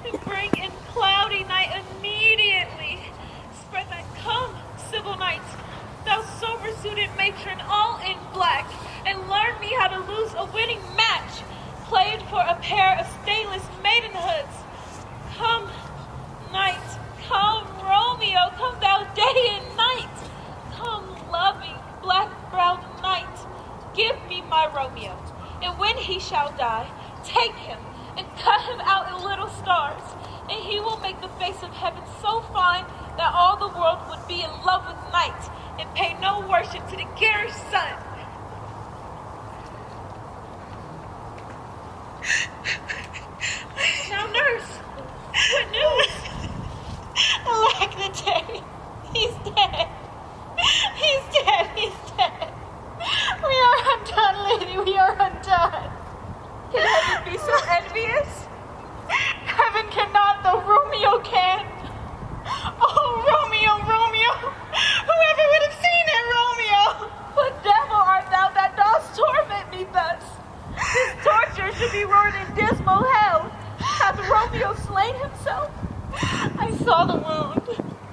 and bring in cloudy night immediately. Spread that come, civil knight, thou sober-suited matron, all in black, and learn me how to lose a winning match, played for a pair of stainless maidenhoods. Come, knight, come, Romeo, come thou day and night. Come, loving, black-browed knight, give me my Romeo. And when he shall die, take him and cut him out in little stars, and he will make the face of heaven so fine that all the world would be in love with night and pay no worship to the garish sun. Now, nurse, what news? Alack the day, he's dead. He's dead, he's dead. We are undone, lady, we are undone. Can heaven be so envious? Heaven cannot, though Romeo can. Oh, Romeo, Romeo! Whoever would have seen it, Romeo! What devil art thou that dost torment me thus? This torture should be roared in dismal hell. Hath Romeo slain himself? I saw the wound.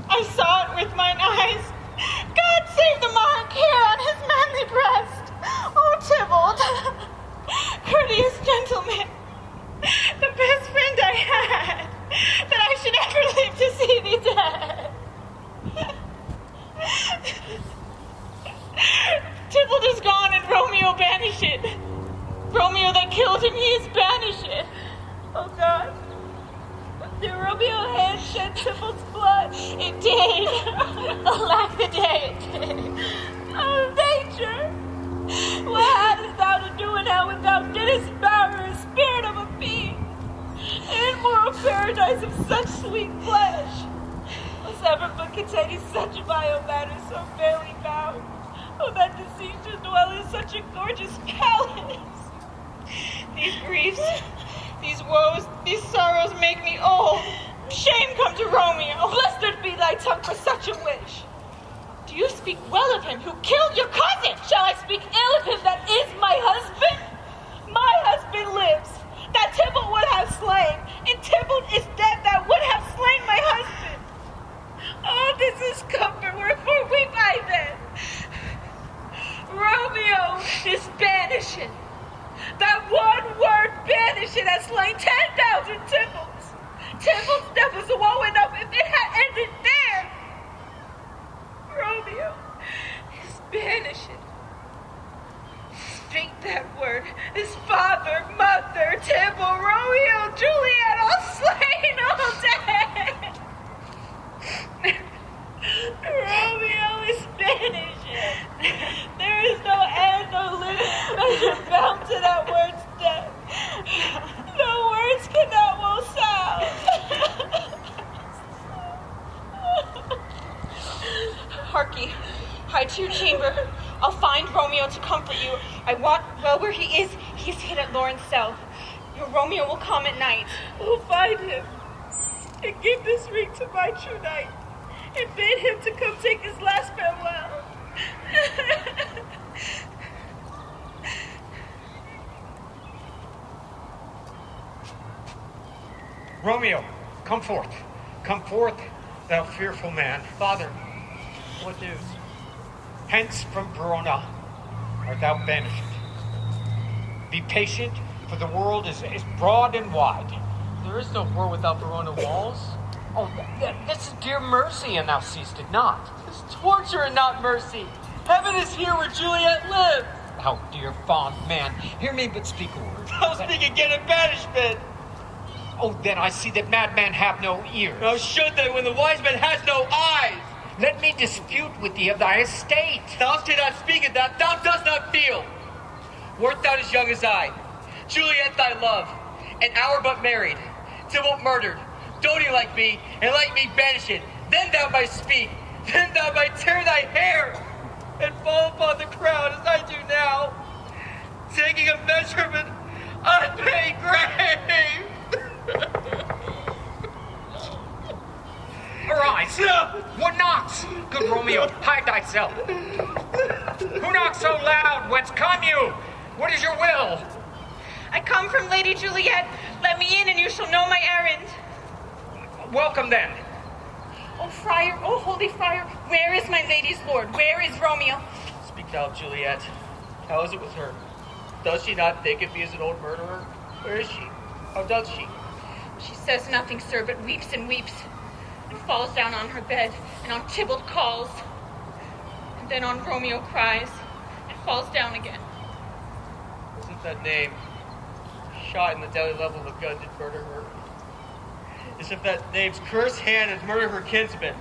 I saw it with mine eyes. God save the mark here on his manly breast. Oh, Tybalt, courteous gentleman, the best friend I had, that I should ever live to see thee dead. Tybalt is gone and Romeo banished. Romeo that killed him, he is banished. Oh God, did Romeo hand shed Tybalt's blood? It did. Alack the day it did. Oh, nature, what hadst thou to do in hell when thou didst bower a spirit of a fiend? An immoral paradise of such sweet flesh. Was ever book containing such vile matter so fairly bound? Oh, that deceived to dwell in such a gorgeous palace. These griefs, these woes, these sorrows make me old. Shame come to Romeo! Blessed be thy tongue for such a wish! Do you speak well of him who killed your cousin? Shall I speak ill of him that is my husband? My husband lives, that Tybalt would have slain, and Tybalt is dead that would have slain my husband. Oh, this is comfort, wherefore weep I then. Romeo is banishing. That one word banishing has slain 10,000 Tybalts. Tybalt's death was woe enough if it had ended there. Romeo is banishing. Speak that word. His father, mother, Tybalt, Romeo, Juliet, all slain, all dead. Romeo is banishing. There is no end, no limit, measure bound to that word's death. No words cannot well sound. Harkee, hide to your chamber. I'll find Romeo to comfort you. I want well where he is. He's hid at Laurence's cell. Your Romeo will come at night. We'll find him and give this ring to my true knight and bid him to come take his last farewell. Romeo, come forth. Come forth, thou fearful man. Father, what news? Hence from Verona art thou banished. Be patient, for the world is broad and wide. There is no war without Verona walls. Oh, this is dear mercy, and thou seest it not. This is torture and not mercy. Heaven is here where Juliet lives. Thou dear fond man, hear me but speak a word. I'll speak again in banishment. Oh, then I see that madmen have no ears. How should they when the wise man has no eyes? Let me dispute with thee of thy estate. Thou cannot speak of that, thou dost not feel. Wert thou as young as I, Juliet thy love, an hour but married, Tybalt murdered, doting like me, and like me banished, then thou might speak, then thou might tear thy hair, and fall upon the crown as I do now, taking a measurement unpaid grave. Arise! What knocks? Good Romeo, hide thyself. Who knocks so loud? Whence come you? What is your will? I come from Lady Juliet. Let me in and you shall know my errand. Welcome then. Oh, Friar, oh, holy Friar, where is my lady's lord? Where is Romeo? Speak thou, Juliet. How is it with her? Does she not think of me as an old murderer? Where is she? How does she? She says nothing, sir, but weeps and weeps, and falls down on her bed, and on Tybalt calls, and then on Romeo cries, and falls down again. Isn't that name shot in the deadly level of a gun did murder her? As if that name's cursed hand has murdered her kinsman.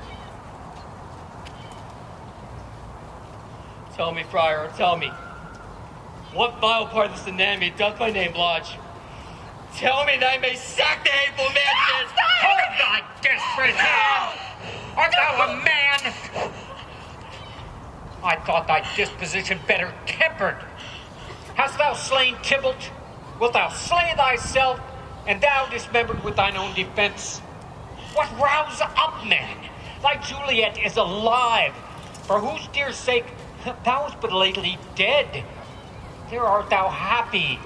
Tell me, Friar, tell me, what vile part of this inanimate doth my name lodge? Tell me that I may sack the hateful man. Hold thy desperate hand! Art thou a man? I thought thy disposition better tempered. Hast thou slain Tybalt? Wilt thou slay thyself, and thou dismembered with thine own defense? What rouse up, man? Thy Juliet is alive, for whose dear sake thou was but lately dead. There art thou happy.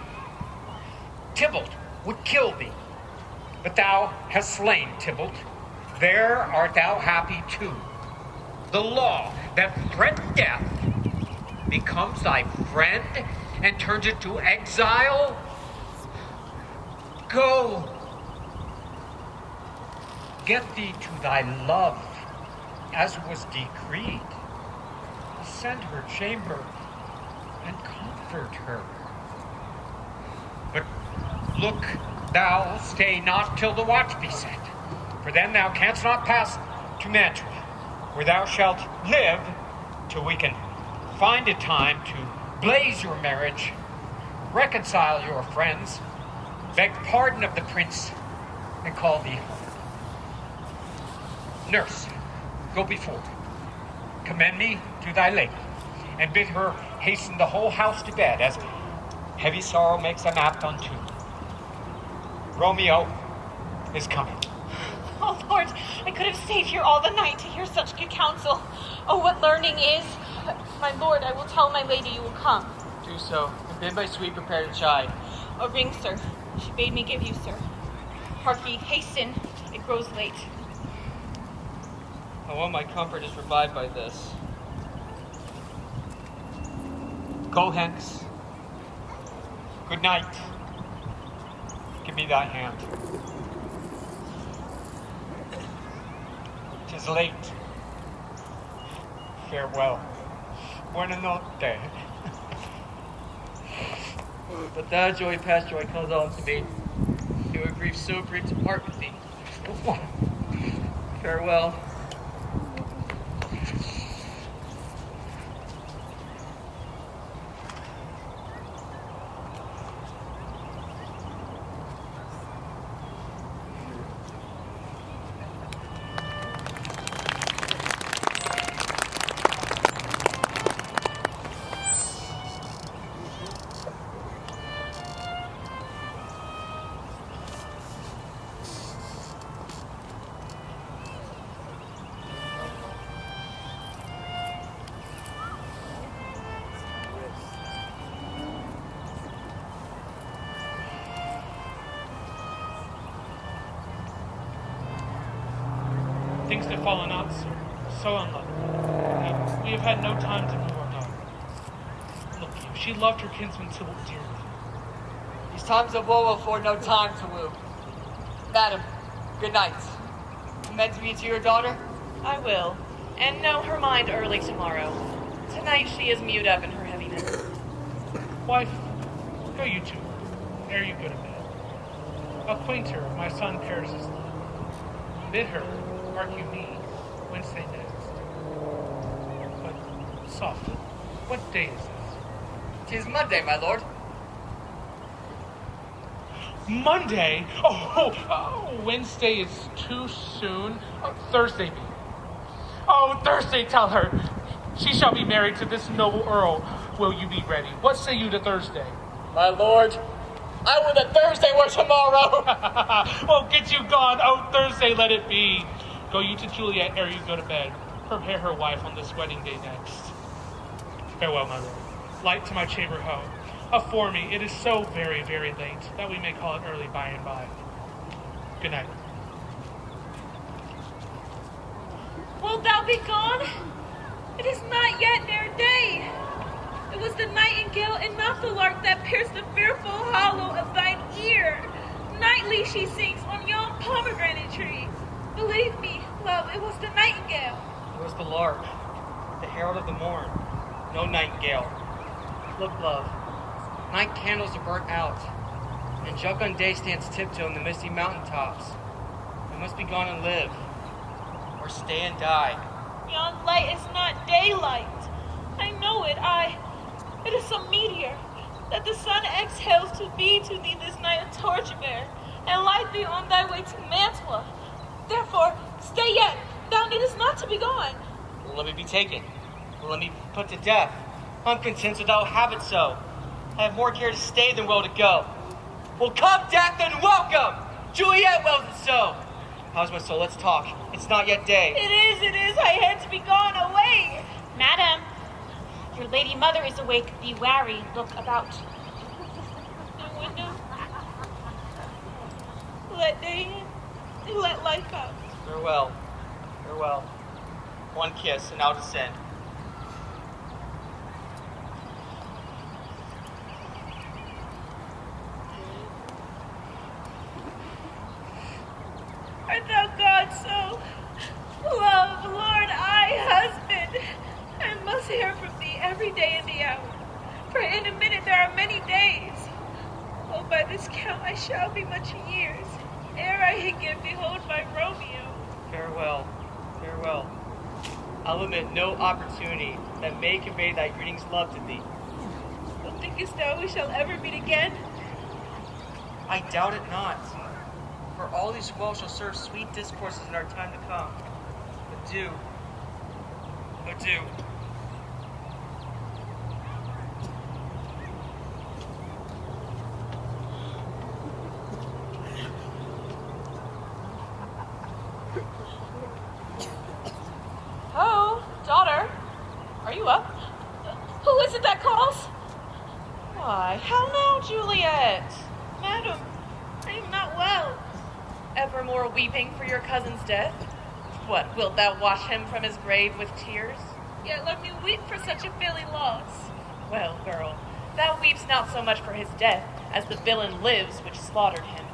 Tybalt would kill thee, but thou hast slain Tybalt. There art thou happy too. The law that threatened death becomes thy friend and turns it to exile. Go. Get thee to thy love, as was decreed. Ascend her chamber and comfort her. But look, thou stay not till the watch be set, for then thou canst not pass to Mantua, where thou shalt live till we can find a time to blaze your marriage, reconcile your friends, beg pardon of the prince, and call thee home. Nurse, go before. Commend me to thy lady, and bid her hasten the whole house to bed, as heavy sorrow makes them apt unto. Romeo is coming. Oh, lord, I could have stayed here all the night to hear such good counsel. Oh, what learning is. My lord, I will tell my lady you will come. Do so, and bid my sweet prepare to chide. A ring, sir. She bade me give you, sir. Hark ye, hasten. It grows late. I want my comfort is revived by this. Go hence. Good night. Give me that hand. 'Tis late. Farewell. Buona notte. But thou, joy past joy, comes on to me. It would grieve so great to part with thee. Farewell. Things have fallen out so unlucky. We have had no time to move our daughter. Look you, she loved her kinsman so dearly. These times of woe afford no time to woo. Madam, good night. Commend me to your daughter? I will, and know her mind early tomorrow. Tonight she is mewed up in her heaviness. Wife, go you to her, ere you go to bed. Acquaint her of my son Paris's love. Bid her, mark you me, Wednesday next. But softly, what day is this? 'Tis Monday, my lord. Monday? Oh, Wednesday is too soon. Oh, Thursday be. Oh, Thursday, tell her. She shall be married to this noble earl. Will you be ready? What say you to Thursday? My lord, I would that Thursday were tomorrow. Well, get you gone. Oh, Thursday, let it be. Go you to Juliet ere you go to bed. Prepare her wife on this wedding day next. Farewell, my lord. Light to my chamber home. Afore me, it is so very, very late that we may call it early by and by. Good night. Wilt thou be gone? It is not yet their day. It was the nightingale and not the lark that pierced the fearful hollow of thine ear. Nightly she sings on yon pomegranate tree. Believe me, love, it was the nightingale. It was the lark, the herald of the morn. No nightingale. Look, love, night candles are burnt out, and jocund day stands tiptoe in the misty mountain tops. We must be gone and live, or stay and die. Yon light is not daylight. I know it. It is some meteor that the sun exhales to be to thee this night a torchbearer, and light thee on thy way to Mantua. Therefore, stay yet. Thou needest not to be gone. Let me be taken. Let me be put to death. I'm content that thou have it so. I have more care to stay than will to go. Well, come, death, and welcome! Juliet wills it so. How's my soul? Let's talk. It's not yet day. It is. I had to be gone away. Madam, your lady mother is awake. Be wary. Look about. The window. Let day in. Let life out. Farewell. Farewell. One kiss, and I'll descend. Art thou God so? Love, Lord, husband, I must hear from thee every day in the hour. For in a minute there are many days. Oh, by this count I shall be much years, ere I again behold my Romeo. Farewell. Farewell. I'll omit no opportunity that may convey thy greetings love to thee. But thinkest thou we shall ever meet again? I doubt it not. For all these wells shall serve sweet discourses in our time to come. Adieu. Adieu. Oh, daughter, are you up? Who is it that calls? Why, how now, Juliet? Madam, I am not well. Evermore weeping for your cousin's death? What, wilt thou wash him from his grave with tears? Yet let me weep for such a filly loss. Well, girl, thou weeps not so much for his death as the villain lives which slaughtered him.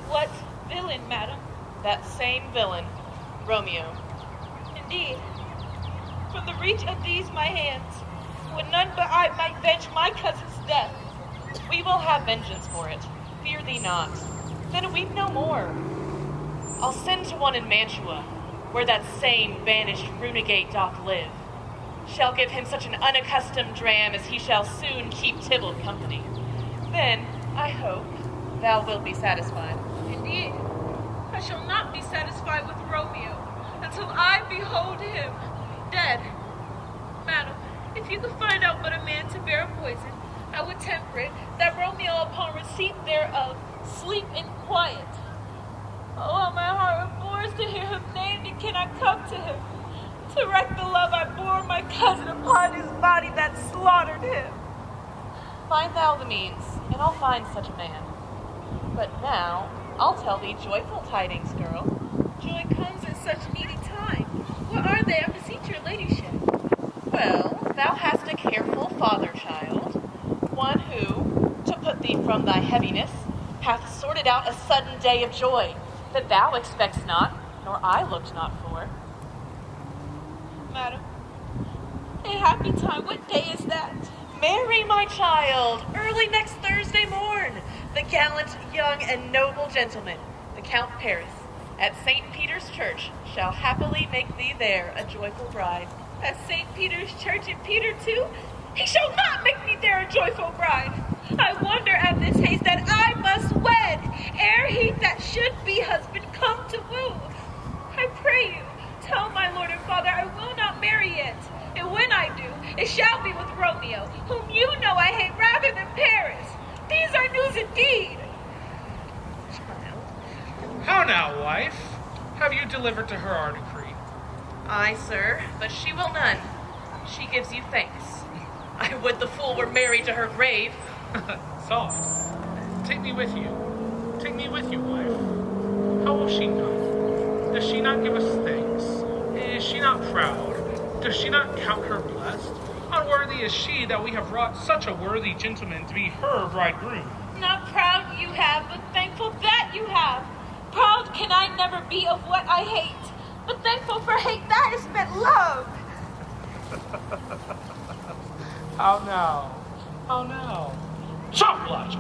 What villain, madam? That same villain, Romeo. Indeed. From the reach of these my hands, would none but I might venge my cousin's death. We will have vengeance for it. Fear thee not. Then weep no more. I'll send to one in Mantua, where that same banished runegate doth live. Shall give him such an unaccustomed dram as he shall soon keep Tybalt company. Then, I hope, thou wilt be satisfied. Indeed, I shall not be satisfied with Romeo until I behold him dead. Madam, if you could find out but a man to bear a poison, I would temper it, that Romeo upon receipt thereof sleep in quiet. Oh, how my heart abhors to hear him named and cannot come to him, to wreck the love I bore my cousin upon his body that slaughtered him. Find thou the means, and I'll find such a man. But now, I'll tell thee joyful tidings, girl. Joy comes at such needy time. What are they, I beseech your ladyship? Well, thou hast a careful father, child, one who, to put thee from thy heaviness, hath sorted out a sudden day of joy, that thou expect'st not, nor I looked not for. Madam, a happy time, what day is that? Marry, my child, early next Thursday morn, the gallant, young, and noble gentleman, the Count Paris, at St. Peter's Church, shall happily make thee there a joyful bride. At St. Peter's Church in Peter too? He shall not make me there a joyful bride. I wonder at this haste that I must wed, ere he that should be husband come to woo. I pray you, tell my lord and father I will not marry yet, and when I do, it shall be with Romeo, whom you know I hate rather than Paris. These are news indeed. Child. How now, wife? Have you delivered to her our decree? Aye, sir, but she will none. She gives you thanks. I would the fool were married to her grave. Soft. Take me with you. Take me with you, wife. How will she know? Does she not give us thanks? Is she not proud? Does she not count her blessed? Unworthy is she that we have wrought such a worthy gentleman to be her bridegroom. Not proud you have, but thankful that you have. Proud can I never be of what I hate, but thankful for hate that is meant love. How now? How now? Chop logic!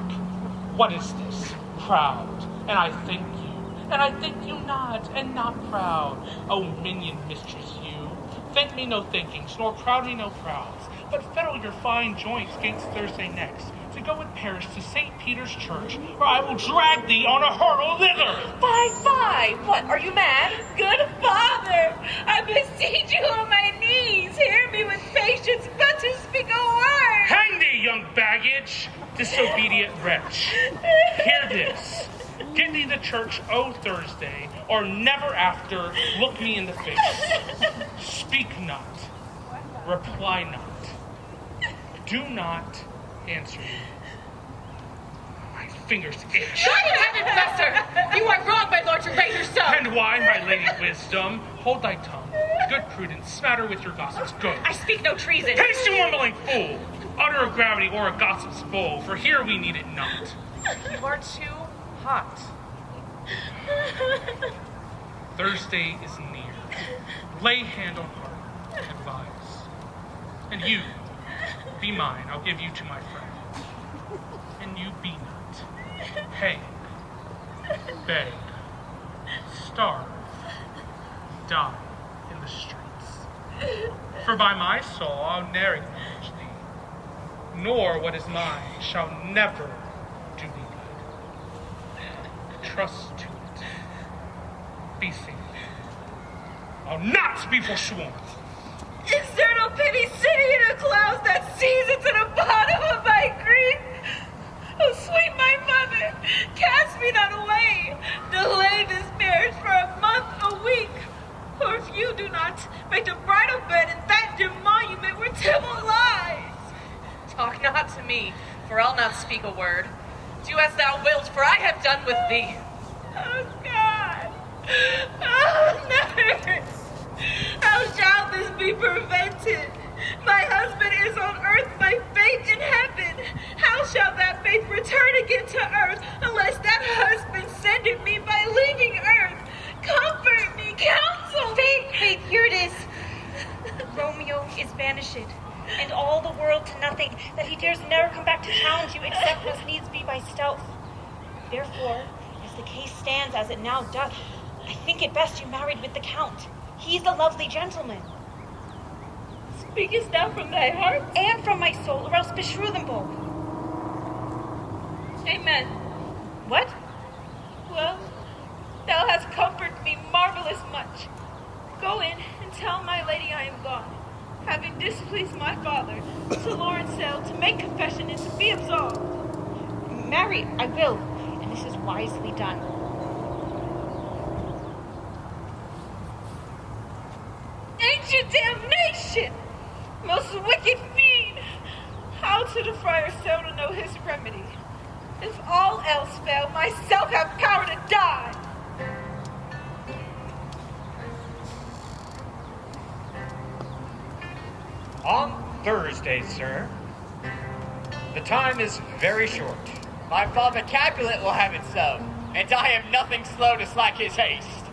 What is this? Proud, and I thank you, and I thank you not, and not proud. O minion mistress you, thank me no thankings, nor proud me no prouds, but fettle your fine joints gainst Thursday next, to go with Paris to St. Peter's Church, or I will drag thee on a hurdle thither. Fie! What, are you mad? Good father, I beseech you on my knees, hear me with patience, but to speak a word. Hang thee, young baggage, disobedient wretch. Hear this. Get thee to church, O Thursday, or never after look me in the face. Speak not. Reply not. Do not answer me. My fingers itch. Shut your heaven, master! You are wrong, my lord, to rate yourself. And why, my lady wisdom? Hold thy tongue. Good prudence, smatter with your gossips. Go. I speak no treason. Haste, you mumbling fool! Utter a gravity or a gossip's bowl, for here we need it not. You are too hot. Thursday is near. Lay hand on heart, advise. And you, be mine, I'll give you to my friend. And you be not. Hang, beg, starve, die in the streets. For by my soul I'll ne'er acknowledge thee, nor what is mine shall never do thee good. Trust to it. Be safe. I'll not be forsworn. Is there no pity sitting in a cloud that sees into the bottom of my grief? Oh, sweet my mother, cast me not away. Delay this marriage for a month, a week. For if you not make the bridal bed in that dim monument where Tybalt lies. Talk not to me, for I'll not speak a word. Do as thou wilt, for I have done with thee. Oh, God. Oh, nurse. How shall this be prevented? My husband is on earth, my faith in heaven. How shall that faith return again to earth, unless that husband sendeth me by leaving earth? Comfort me, counsel me. Faith, here it is. Romeo is vanished, and all the world to nothing, that he dares never come back to challenge you, except must needs be by stealth. Therefore, as the case stands as it now doth, I think it best you married with the Count. He's a lovely gentleman. Speakest thou from thy heart? And from my soul, or else beshrew them both. Amen. What? Well, thou hast comforted me marvelous much. Go in and tell my lady I am gone, having displeased my father, to Laurence to make confession and to be absolved. Marry, I will, and this is wisely done. Ancient damnation! Most wicked fiend! How to the Friar so to know his remedy? If all else fail, myself have power to die! On Thursday, sir. The time is very short. My father Capulet will have it so, and I am nothing slow to slack his haste.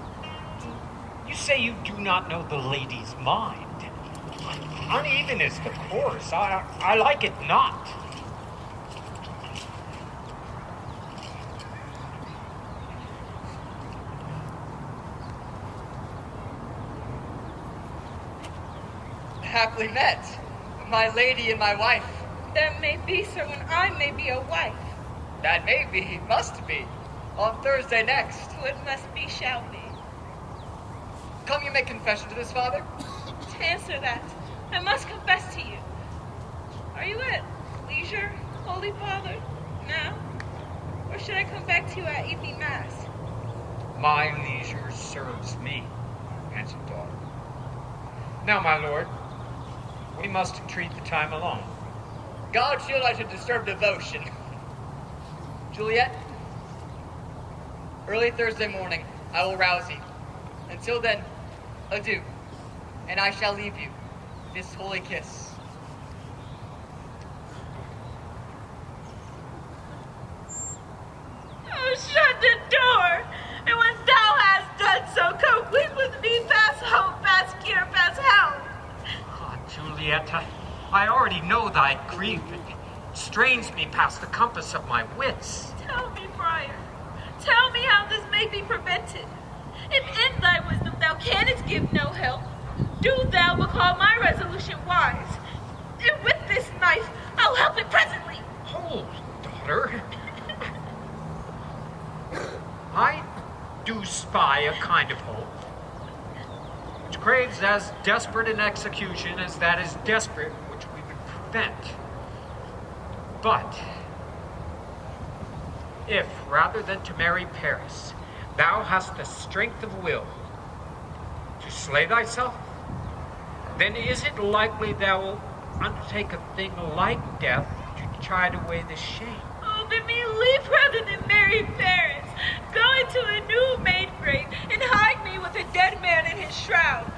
You say you do not know the lady's mind. Uneven is the course. I like it not. Happily met, my lady and my wife. That may be, sir, when I may be a wife. That may be, must be, on Thursday next. What must be, shall be. Come you make confession to this, father? To answer that, I must confess to you. Are you at leisure, Holy Father, now? Or should I come back to you at evening mass? My leisure serves me, answered daughter. Now, my lord, we must treat the time alone. God shield I should disturb devotion. Juliet, early Thursday morning, I will rouse you. Until then, adieu, and I shall leave you this holy kiss. Oh, shut the door! And when thou hast done so, come weep with me past hope, past cure, past help. Ah, Juliet, I already know thy grief. It strains me past the compass of my wits. Tell me, Friar, tell me how this may be prevented. If in thy wisdom thou canst give no help, do thou but call my resolution wise. And with this knife, I'll help it presently. Hold, daughter. I do spy a kind of hope, which craves as desperate an execution as that is desperate which we would prevent. But if, rather than to marry Paris, thou hast the strength of will to slay thyself, then is it likely thou wilt undertake a thing like death to chide away the shame? Oh, bid me leave rather than marry Paris. Go into a new made grave and hide me with a dead man in his shroud.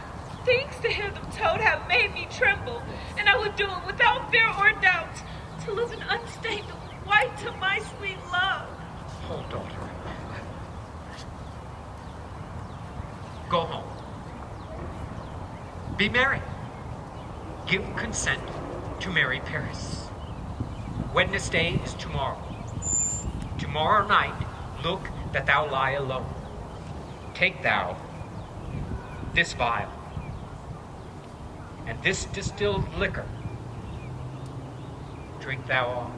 Things to hear them told have made me tremble, and I would do it without fear or doubt, to live an unstained wife to my sweet love. Oh, daughter. Go home. Be merry. Give consent to marry Paris. Wednesday is tomorrow. Tomorrow night, look that thou lie alone. Take thou this vial and this distilled liquor. Drink thou all.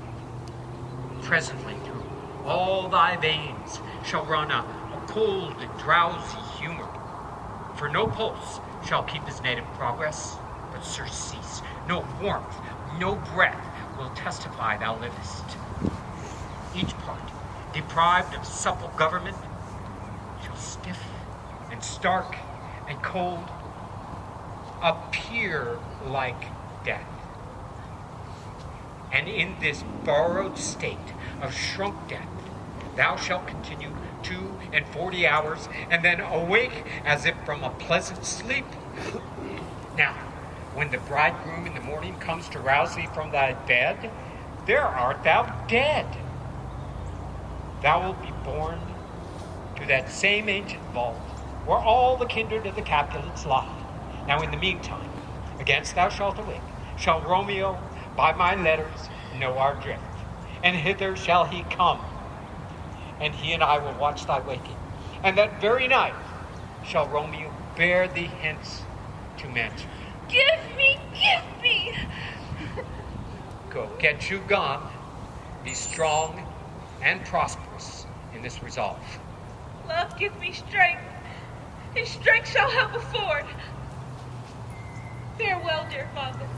Presently through all thy veins shall run a cold and drowsy humor. For no pulse shall keep his native progress, but surcease. No warmth, no breath will testify thou livest. Each part, deprived of supple government, shall stiff and stark and cold appear like death. And in this borrowed state of shrunk death, thou shalt continue 42 hours, and then awake as if from a pleasant sleep. Now, when the bridegroom in the morning comes to rouse thee from thy bed, there art thou dead. Thou wilt be born to that same ancient vault where all the kindred of the Capulets lie. Now in the meantime, against thou shalt awake, shall Romeo by my letters know our drift, and hither shall he come, and he and I will watch thy waking, and that very night shall Romeo bear thee hence to Mantua. Give me, give me! Go, get you gone. Be strong and prosperous in this resolve. Love, give me strength. His strength shall help afford. Farewell, dear father.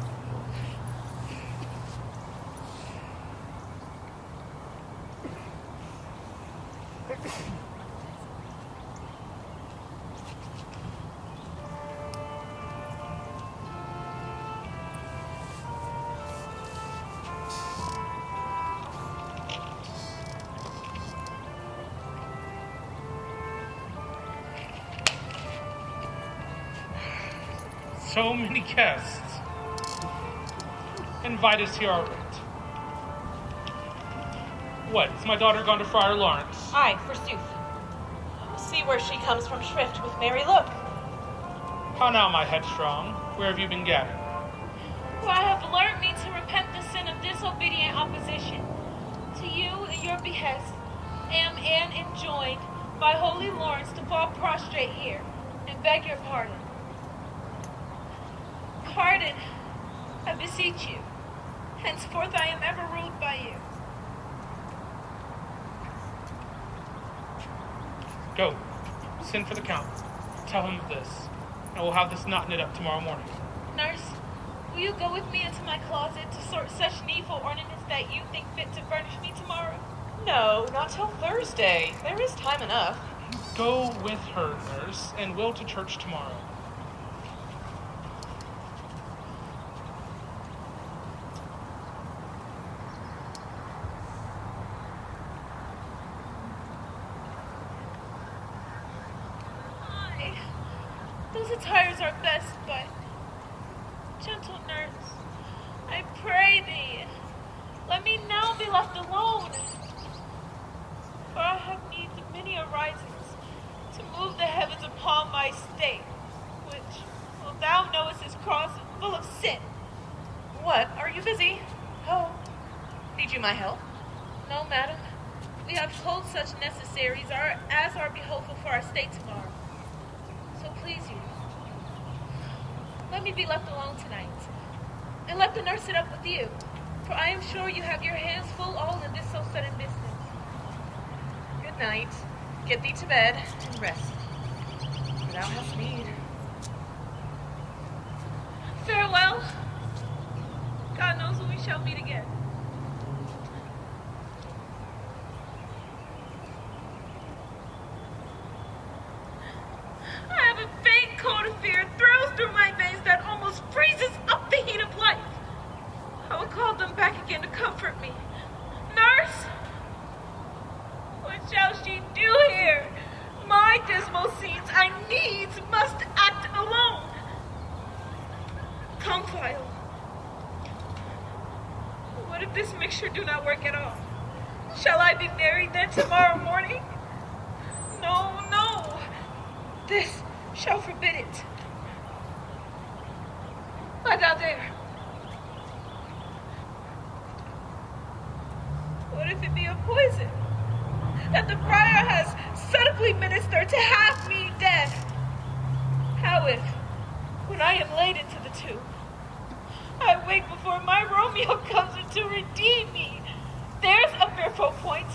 So many guests. Invite us here already. What, is my daughter gone to Friar Laurence? Aye, forsooth. See where she comes from shrift with merry look. How now, my headstrong? Where have you been gathered? For I have learned me to repent the sin of disobedient opposition. To you and your behest am and enjoined by holy Laurence to fall prostrate here and beg your pardon. Pardon, I beseech you. Henceforth I am ever ruled by you. Go, send for the Count. Tell him of this, and we'll have this knot knit up tomorrow morning. Nurse, will you go with me into my closet to sort such needful ornaments that you think fit to furnish me tomorrow? No, not till Thursday. There is time enough. Go with her, nurse, and we'll to church tomorrow. Those attires are best, but, gentle nurse, I pray thee, let me now be left alone. For I have need of many arisings to move the heavens upon my state, which, well, thou knowest is cross and full of sin. What? Are you busy? Oh, need you my help? No, madam. We have told such necessaries as are behoveful for our state tomorrow. So please you, let me be left alone tonight, and let the nurse sit up with you, for I am sure you have your hands full all in this so sudden business. Good night. Get thee to bed and rest, for thou hast need. Farewell. God knows when we shall meet again. I have a faint cold of fear thrills through my veins that almost freezes up the heat of life. I will call them back again to comfort me. Nurse! What shall she do here? My dismal scenes I needs must act alone. Compay. What if this mixture do not work at all? Shall I be married then tomorrow morning? No, no. This shall forbid it. Lie down there. What if it be a poison that the friar has subtly ministered to have me dead? How if, when I am laid into the tomb, I wake before my Romeo comes in to redeem me? There's a fearful point.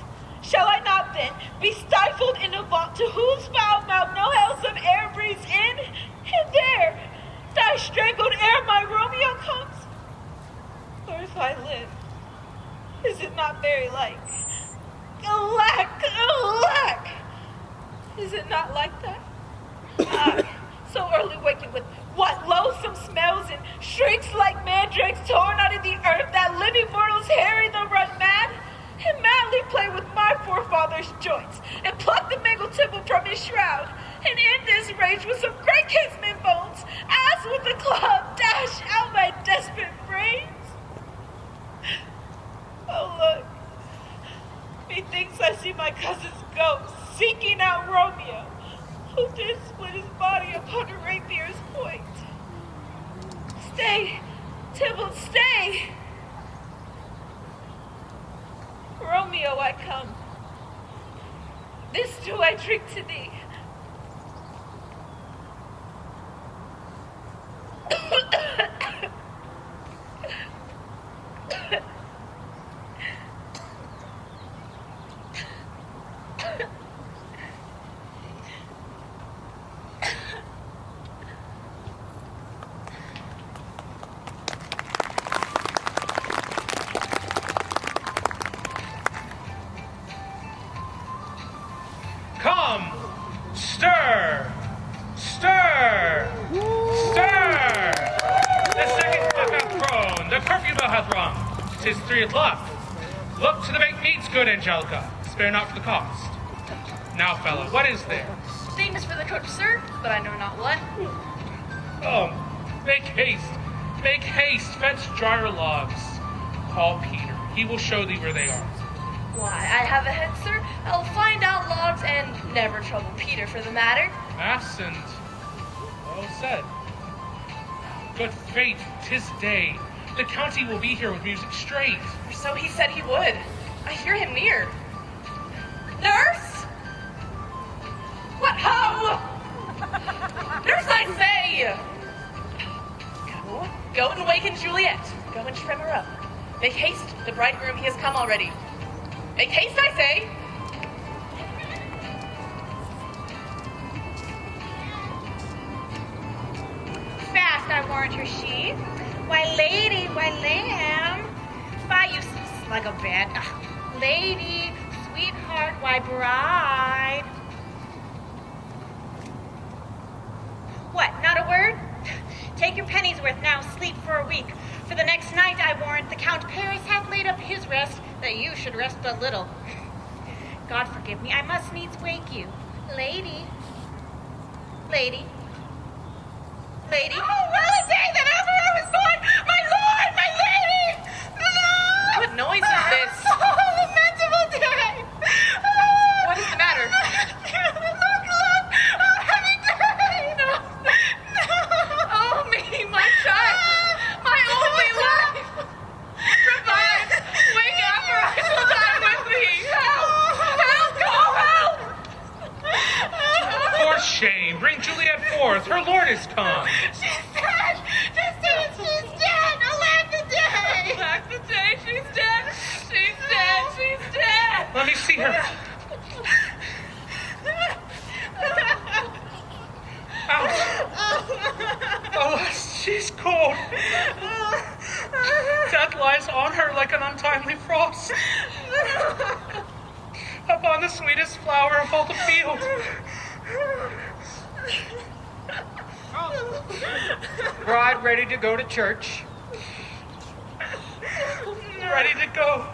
Shall I not then be stifled in a vault to whose foul mouth no hells of air breathes in? And there, die strangled ere my Romeo comes? Or if I live, is it not very like? Alack, alack! Is it not like that? I, so early waking with what loathsome smells and shrieks like mandrakes torn out of the earth that living mortals harry the run mad, and madly play with my forefathers' joints, and pluck the mangled temple from his shroud, and in this rage with some great kinsman bones, as with a club dash out my desperate brains. Oh, look. Methinks I see my cousin's ghost seeking out Romeo, who did split his body upon a rapier's point. Stay, Tybalt, stay! Romeo, I come. This do I drink to thee. Come, stir, stir, stir. The second clock hath thrown, the curfew bell hath rung. 'Tis 3 o'clock. Look to the baked meats, good Angelica. Spare not for the cost. Now, fellow, what is there? Things for the cook, sir, but I know not what. Oh, make haste, fetch dryer logs. Call Peter, he will show thee where they are. Why, I have a head, sir. I'll find out logs and never trouble Peter for the matter. Mass and well said. Good fate, 'tis day. The county will be here with music straight. Or so he said he would. I hear him near. Nurse! What ho! Nurse, I say! Go and waken Juliet. Go and trim her up. Make haste, the bridegroom, he has come already. Make haste, I say! Fast, I warrant her she. Why, lady, why, lamb. Why, you slug of bed. Lady, sweetheart, why, bride. What, not a word? Take your penny's worth now, sleep for a week. For the next night, I warrant the Count Paris hath laid up his rest, that you should rest but little. God forgive me, I must needs wake you. Lady. Lady. Lady. Oh, well a day that ever I was born! My lord, my lady! What noise is this? Oh, lamentable day! What is the matter? Look, oh, heavy day! No. Oh, me, my child! My only life! Revive! Wake up or I shall die with thee! Help! Help! Help! For shame, bring Juliet forth, her lord is come. She's dead! She's dead! Alack the day! Back the day, she's dead! She's dead! She's dead! Let me see her. Alas, she's cold. Death lies on her like an untimely frost. Upon the sweetest flower of all the field. Bride ready to go to church. Ready to go,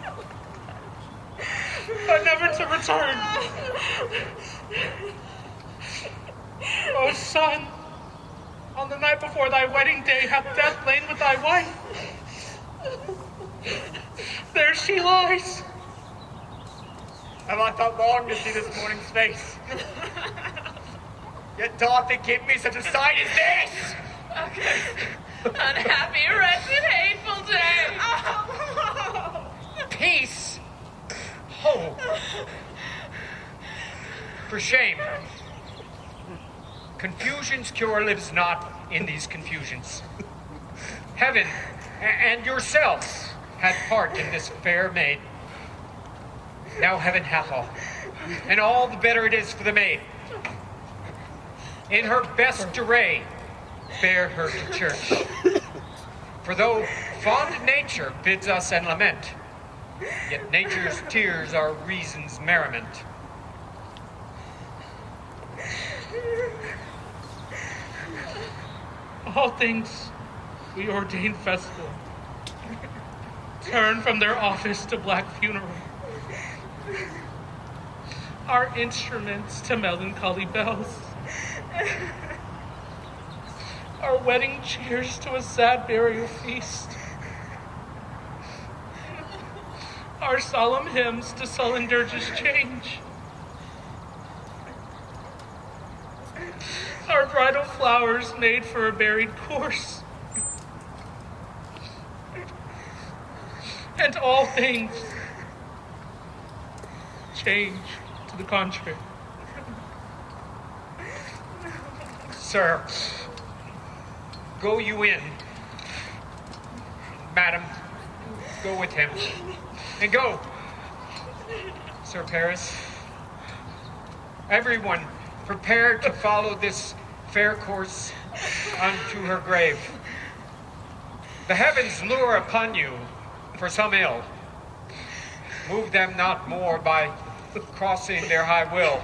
but never to return. O son, on the night before thy wedding day hath death lain with thy wife. There she lies. Have I thought long to see this morning's face? Yet doth it give me such a sight as this? Okay. Unhappy, wretched, hateful day! Peace. Hope. For shame. Confusion's cure lives not in these confusions. Heaven and yourselves had part in this fair maid. Now heaven hath all, and all the better it is for the maid. In her best array, bear her to church. For though fond nature bids us and lament, yet nature's tears are reason's merriment. all things we ordain festival turn from their office to black funeral, our instruments to melancholy bells, our wedding cheers to a sad burial feast, our solemn hymns to sullen dirges change, our bridal flowers made for a buried corse, and all things change to the contrary. Sir, go you in. Madam, go with him. And go. Sir Paris, everyone prepare to follow this fair course unto her grave. The heavens lure upon you for some ill. Move them not more by crossing their high will.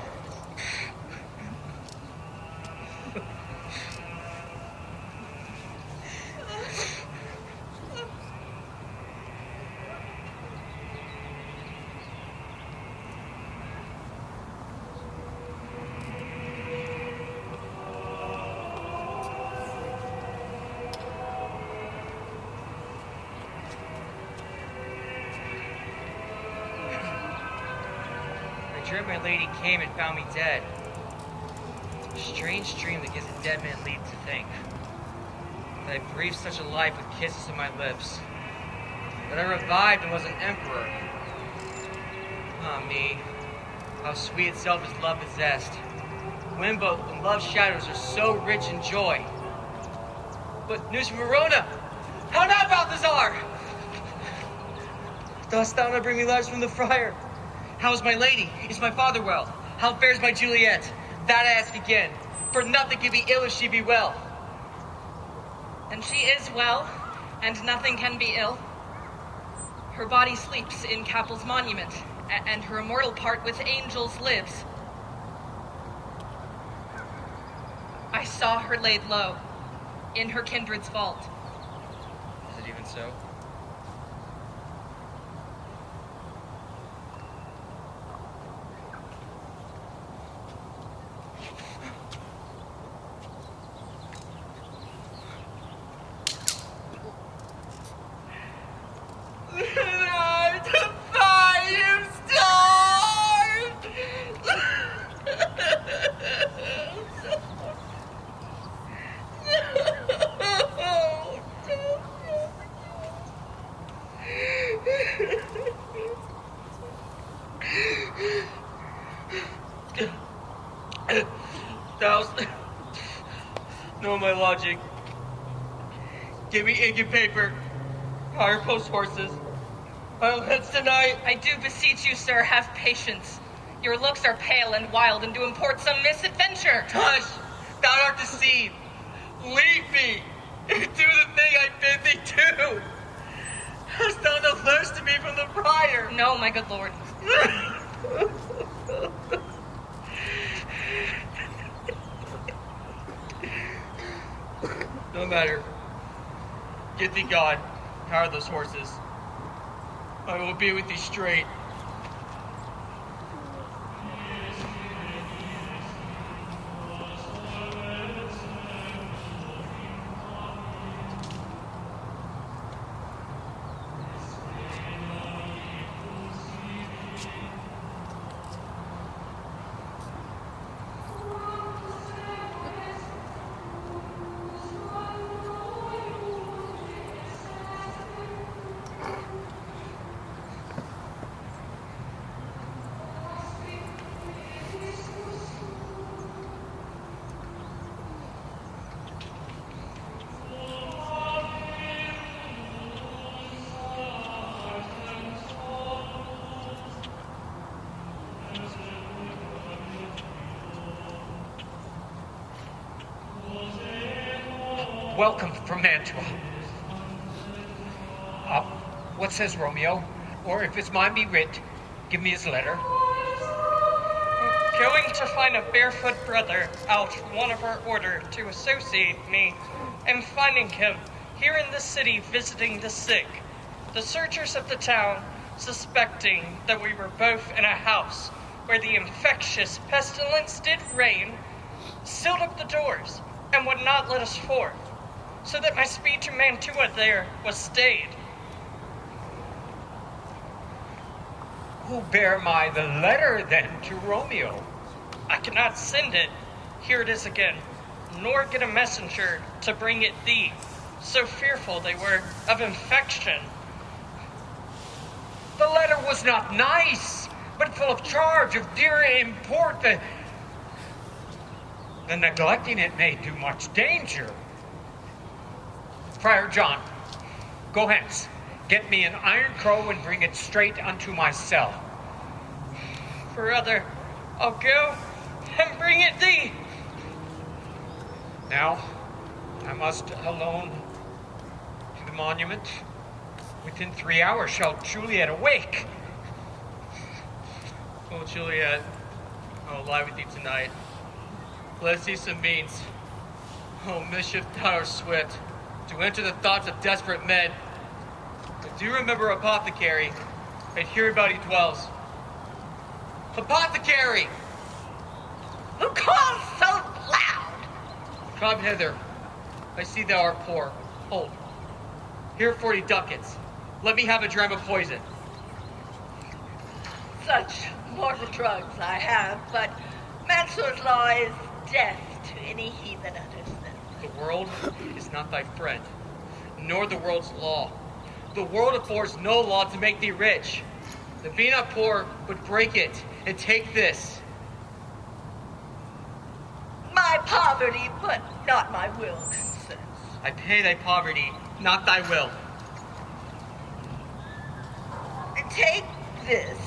My lady came and found me dead. A strange dream that gives a dead man leave to think that I breathed such a life with kisses on my lips, that I revived and was an emperor. Ah, me, how sweet itself is love possessed, when both and love's shadows are so rich in joy. But news from Verona! How now, Balthazar? Dost thou not bring me letters from the friar? How is my lady? Is my father well? How fares my Juliet? That I ask again, for nothing can be ill if she be well. And she is well, and nothing can be ill. Her body sleeps in Capel's monument, and her immortal part with angels lives. I saw her laid low, in her kindred's vault. Is it even so? Know my logic. Give me ink and paper. Hire post horses. I'll hence tonight. I do beseech you, sir, have patience. Your looks are pale and wild, and do import some misadventure. Hush! Thou art deceived. Leave me. Do the thing I bid thee do. Hast thou no letters to me from the friar? No, my good lord. No matter. Get thee God. Hire those horses. I will be with thee straight. Welcome from Mantua. What says Romeo? Or if it's mine be writ, give me his letter. Going to find a barefoot brother out one of our order to associate me and finding him here in the city visiting the sick, the searchers of the town, suspecting that we were both in a house where the infectious pestilence did reign, sealed up the doors and would not let us forth, so that my speed to Mantua there was stayed. Who bear my the letter then to Romeo? I cannot send it, here it is again, nor get a messenger to bring it thee, so fearful they were of infection. The letter was not nice, but full of charge of dear import. The neglecting it may do much danger. Friar John, go hence. Get me an iron crow and bring it straight unto my cell. Brother, I'll go and bring it thee. Now, I must alone to the monument. Within 3 hours shall Juliet awake. Oh, Juliet, I will lie with thee tonight. Let's see some means. Oh, mischief thou art swift to enter the thoughts of desperate men. But do remember Apothecary, and hereabout he dwells. Apothecary! Who calls so loud? Come hither. I see thou art poor. Hold. Here are 40 ducats. Let me have a dram of poison. Such mortal drugs I have, but Mansour's law is death to any heathen utters them. The world is not thy friend, nor the world's law. The world affords no law to make thee rich. Then be not poor, but break it, and take this. My poverty, but not my will, consents. I pay thy poverty, not thy will. Take this,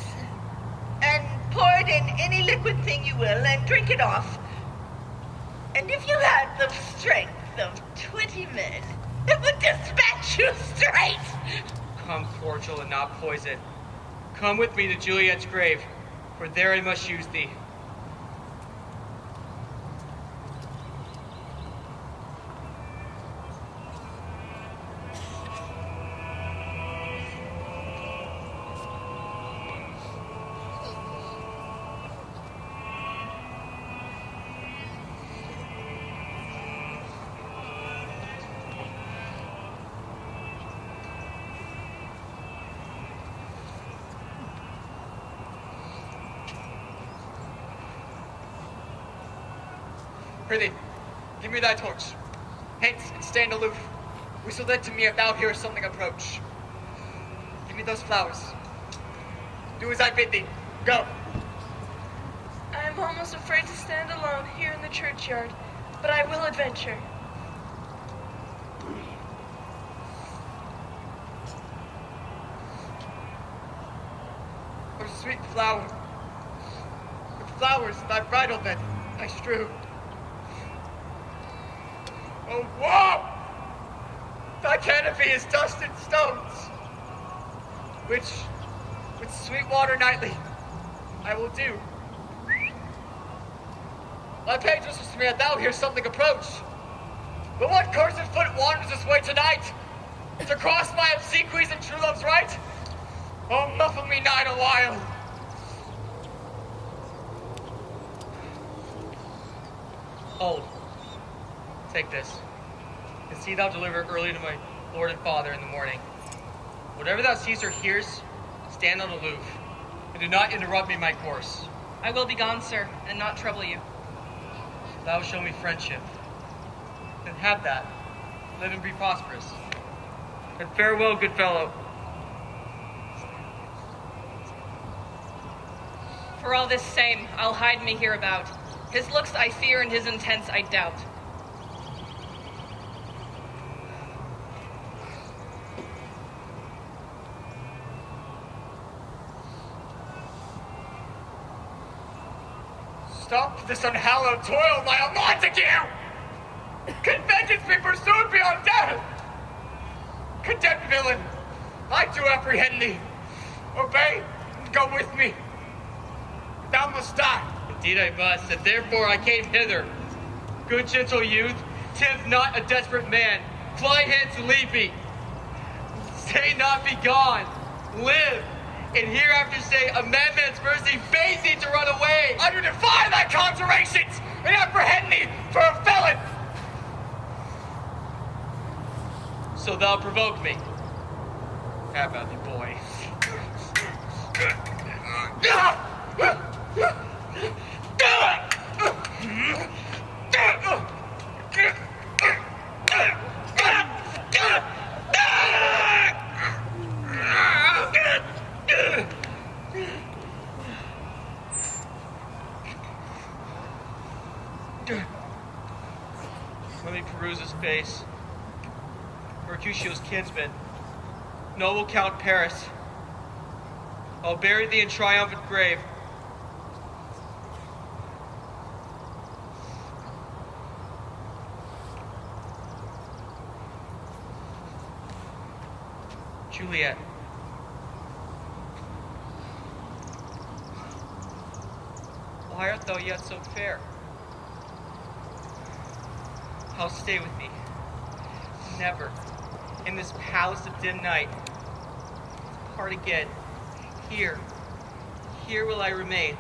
and pour it in any liquid thing you will, and drink it off. And if you had the strength of 20 men, it would dispatch you straight. Come cordial and not poison. Come with me to Juliet's grave, for there I must use thee. Prithee, give me thy torch. Hence, and stand aloof. Whistle then to me if thou hearest something approach. Give me those flowers. Do as I bid thee. Go. I am almost afraid to stand alone here in the churchyard, but I will adventure. Oh, sweet flower. With flowers thy bridal bed I strew. Oh, whoa! Thy canopy is dust and stones, which, with sweet water nightly, I will do. My page whispers to me that thou hearest something approach. But what cursed foot wanders this way tonight? To cross my obsequies and true love's right? Oh, muffle me night a while. Hold. Take this, and see thou deliver it early to my lord and father in the morning. Whatever thou seest or hearest, stand on aloof, and do not interrupt me in my course. I will be gone, sir, and not trouble you. Thou show me friendship. Then have that. Live and be prosperous. And farewell, good fellow. For all this same, I'll hide me hereabout. His looks I fear, and his intents I doubt. Stop this unhallowed toil, my Montague! Can vengeance be pursued beyond death? Condemned villain, I do apprehend thee. Obey and go with me. Thou must die. Indeed I must, and therefore I came hither. Good gentle youth, 'Tis not a desperate man. Fly hence and leave me. Stay not, be gone. Live, and hereafter say, a madman's mercy bids thee to run away. I do defy thy conjurations, and apprehend thee for a felon. So thou provoke me. How about thee, boy? Let me peruse his face. Mercutio's kinsman, noble Count Paris. I'll bury thee in triumphant grave. Juliet. Why art thou yet so fair? I'll stay with thee. Never, in this palace of dim night, part again. Here will I remain.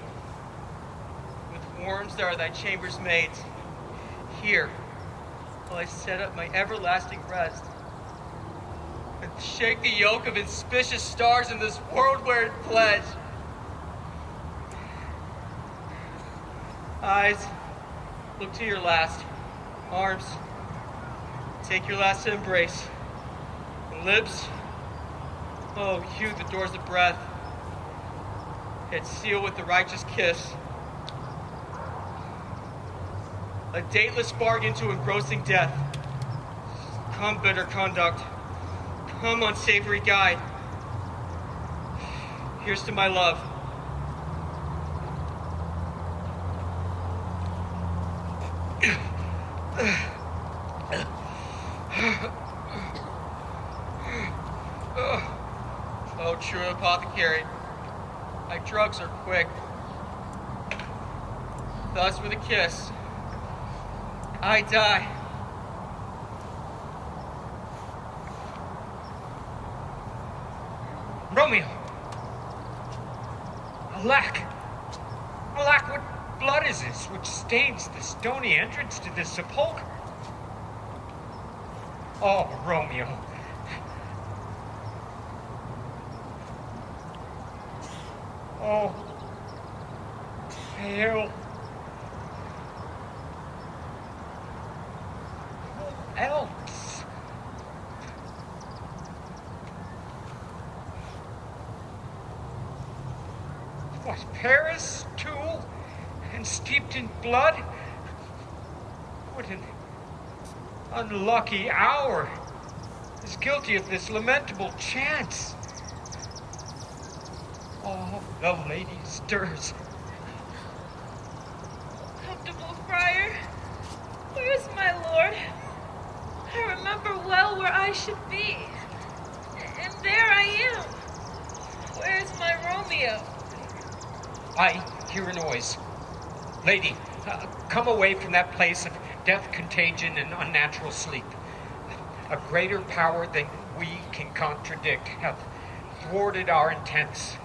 With worms that are thy chamber's maids. Here will I set up my everlasting rest. And shake the yoke of inspicious stars in this world-weary pledge. Eyes, look to your last. Arms, take your last embrace. And lips, oh, hew the doors of breath. Yet seal with the righteous kiss. A dateless bargain to engrossing death. Come, bitter conduct. Come, unsavory guide. Here's to my love. Oh, true apothecary, my drugs are quick. Thus with a kiss, I die. Romeo! Alack! Alack, what blood is this which stains the stony entrance to this sepulchre? Oh, Romeo. Oh, pale. Who else? Was Paris, too, and steeped in blood? What an unlucky hour is guilty of this lamentable chance. Oh, the lady stirs. Comfortable, Friar? Where is my lord? I remember well where I should be. And there I am. Where is my Romeo? I hear a noise. Lady, come away from that place of death, contagion, and unnatural sleep. A greater power than we can contradict hath thwarted our intents.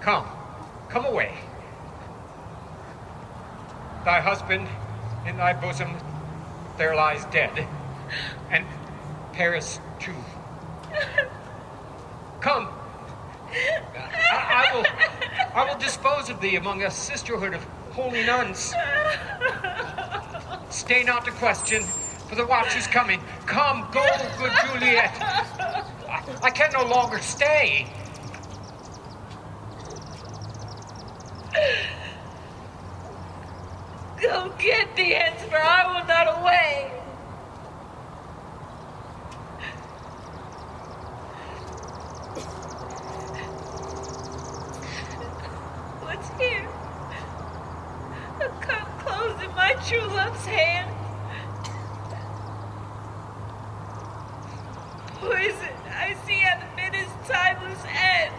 Come away. Thy husband in thy bosom there lies dead, and Paris too. Come. I will dispose of thee among a sisterhood of holy nuns. Stay not to question, for the watch is coming. Come, go, good Juliet. I can no longer stay. Go get thee hence, for I will not away. What's here? A cup closed in my true love's hand. Poison I see at the minute's timeless end.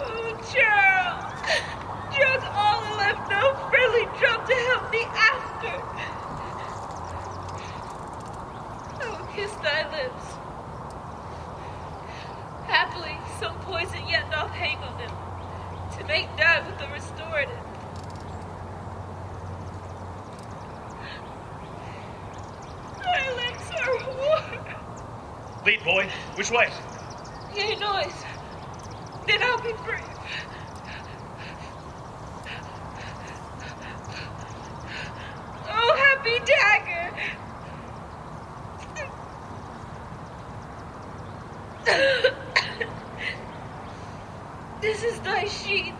Oh, Charles, drunk all and left no friend Lead, boy. Which way? Hear noise. Then I'll be brave. Oh, happy dagger! This is thy sheath.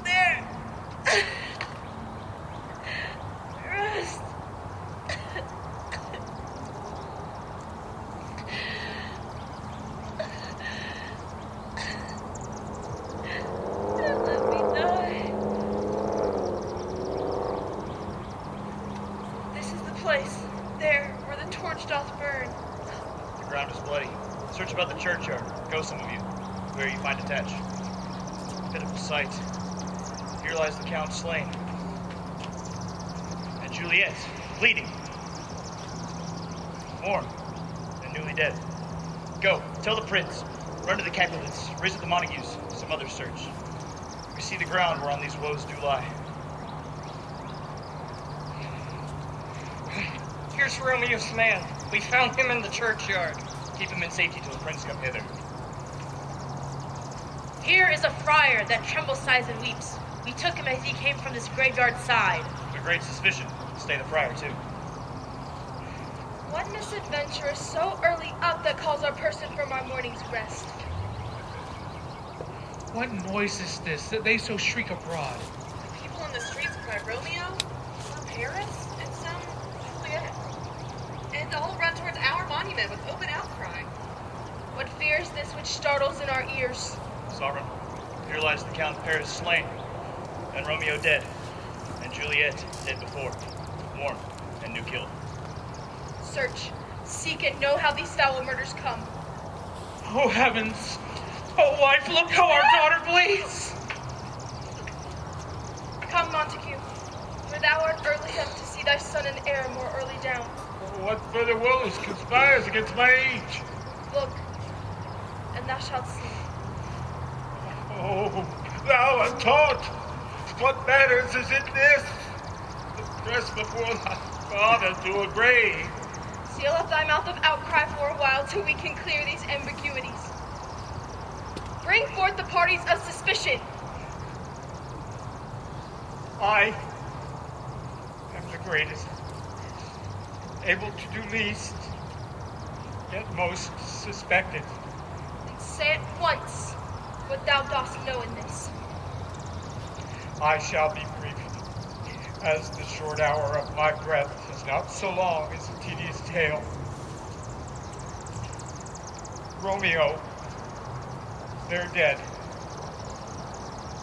There. Rest. Don't let me die. This is the place, there, where the torch doth burn. The ground is bloody. Search about the churchyard. Go, some of you. Where you find attached. Pitiful sight. Here lies the Count slain. And Juliet, bleeding. Warm and newly dead. Go, tell the prince. Run to the Capulets. Visit the Montagues. Some others search. We see the ground whereon these woes do lie. Here's Romeo's man. We found him in the churchyard. Keep him in safety till the prince come hither. Here is a friar that trembles, sighs, and weeps. We took him as he came from this graveyard side. With great suspicion. Stay the friar, too. What misadventure is so early up that calls our person from our morning's rest? What noise is this that they so shriek abroad? People in the streets cry Romeo, some Paris, and some Juliet. And all run towards our monument with open outcry. What fear is this which startles in our ears? Sovereign, here lies the Count Paris slain, and Romeo dead, and Juliet dead before, warm and new killed. Search, seek, and know how these foul murders come. Oh, heavens! Oh, wife, look how our daughter bleeds! Come, Montague, for thou art early up to see thy son and heir more early down. What further woes conspires against my age? Look, and thou shalt see. Oh, thou untaught! What matters is it this? To press before thy father to a grave. Seal up thy mouth of outcry for a while till we can clear these ambiguities. Bring forth the parties of suspicion. I am the greatest, able to do least, yet most suspected. And say at once what thou dost know in this. I shall be brief, as the short hour of my breath is not so long as a tedious tale. Romeo, there dead,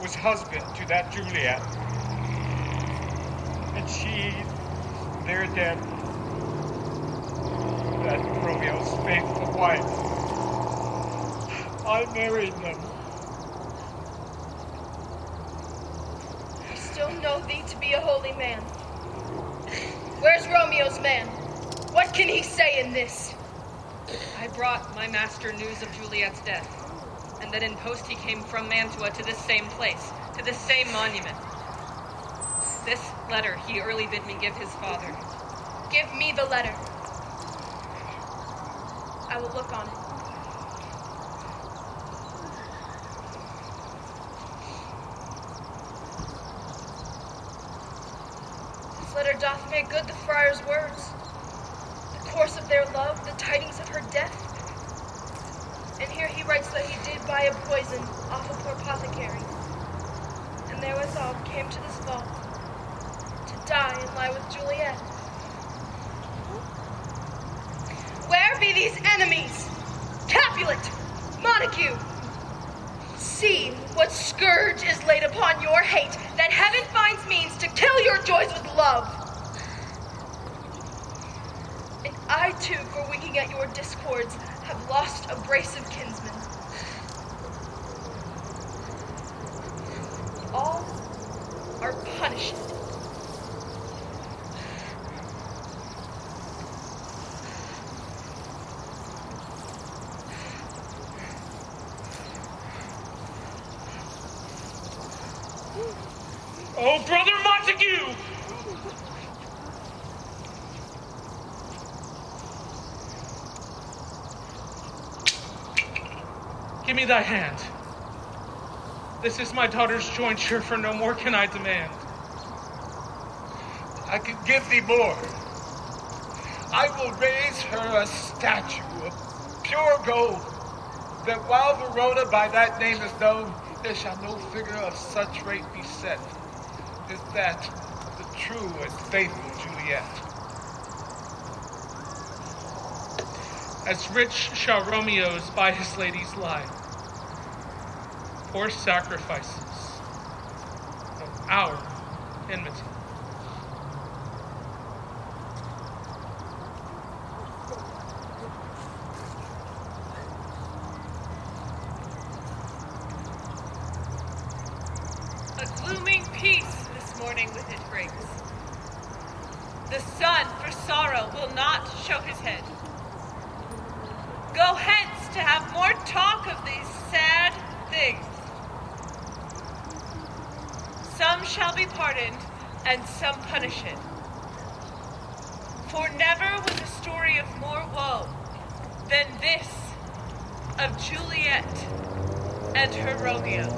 was husband to that Juliet, and she, there dead, that Romeo's faithful wife. I married them. I still know thee to be a holy man. Where's Romeo's man? What can he say in this? I brought my master news of Juliet's death, and that in post he came from Mantua to this same place, to this same monument. This letter he early bid me give his father. Give me the letter. I will look on it. This letter doth make good the friar's words. The course of their love, the tidings of her death. And here he writes that he did buy a poison off a poor apothecary, and therewithal came to this vault, to die and lie with Juliet. Where be these enemies? Capulet, Montague! See what scourge is laid upon your hate, that heaven finds means to kill your joys with love. And I too, for winking at your discords, have lost a brace of kinsmen. All are punished. Oh, Brother Montague! Give me thy hand. This is my daughter's jointure, for no more can I demand. I can give thee more. I will raise her a statue of pure gold, that while Verona by that name is known, there shall no figure of such rate be set as that of the true and faithful Juliet. As rich shall Romeo's by his lady's lie, poor sacrifices of our enmity. A glooming peace this morning with it brings. The sun for sorrow will not show his head. Go hence to have more talk of these sad things. Some shall be pardoned, and some punished. For never was a story of more woe than this of Juliet and her Romeo.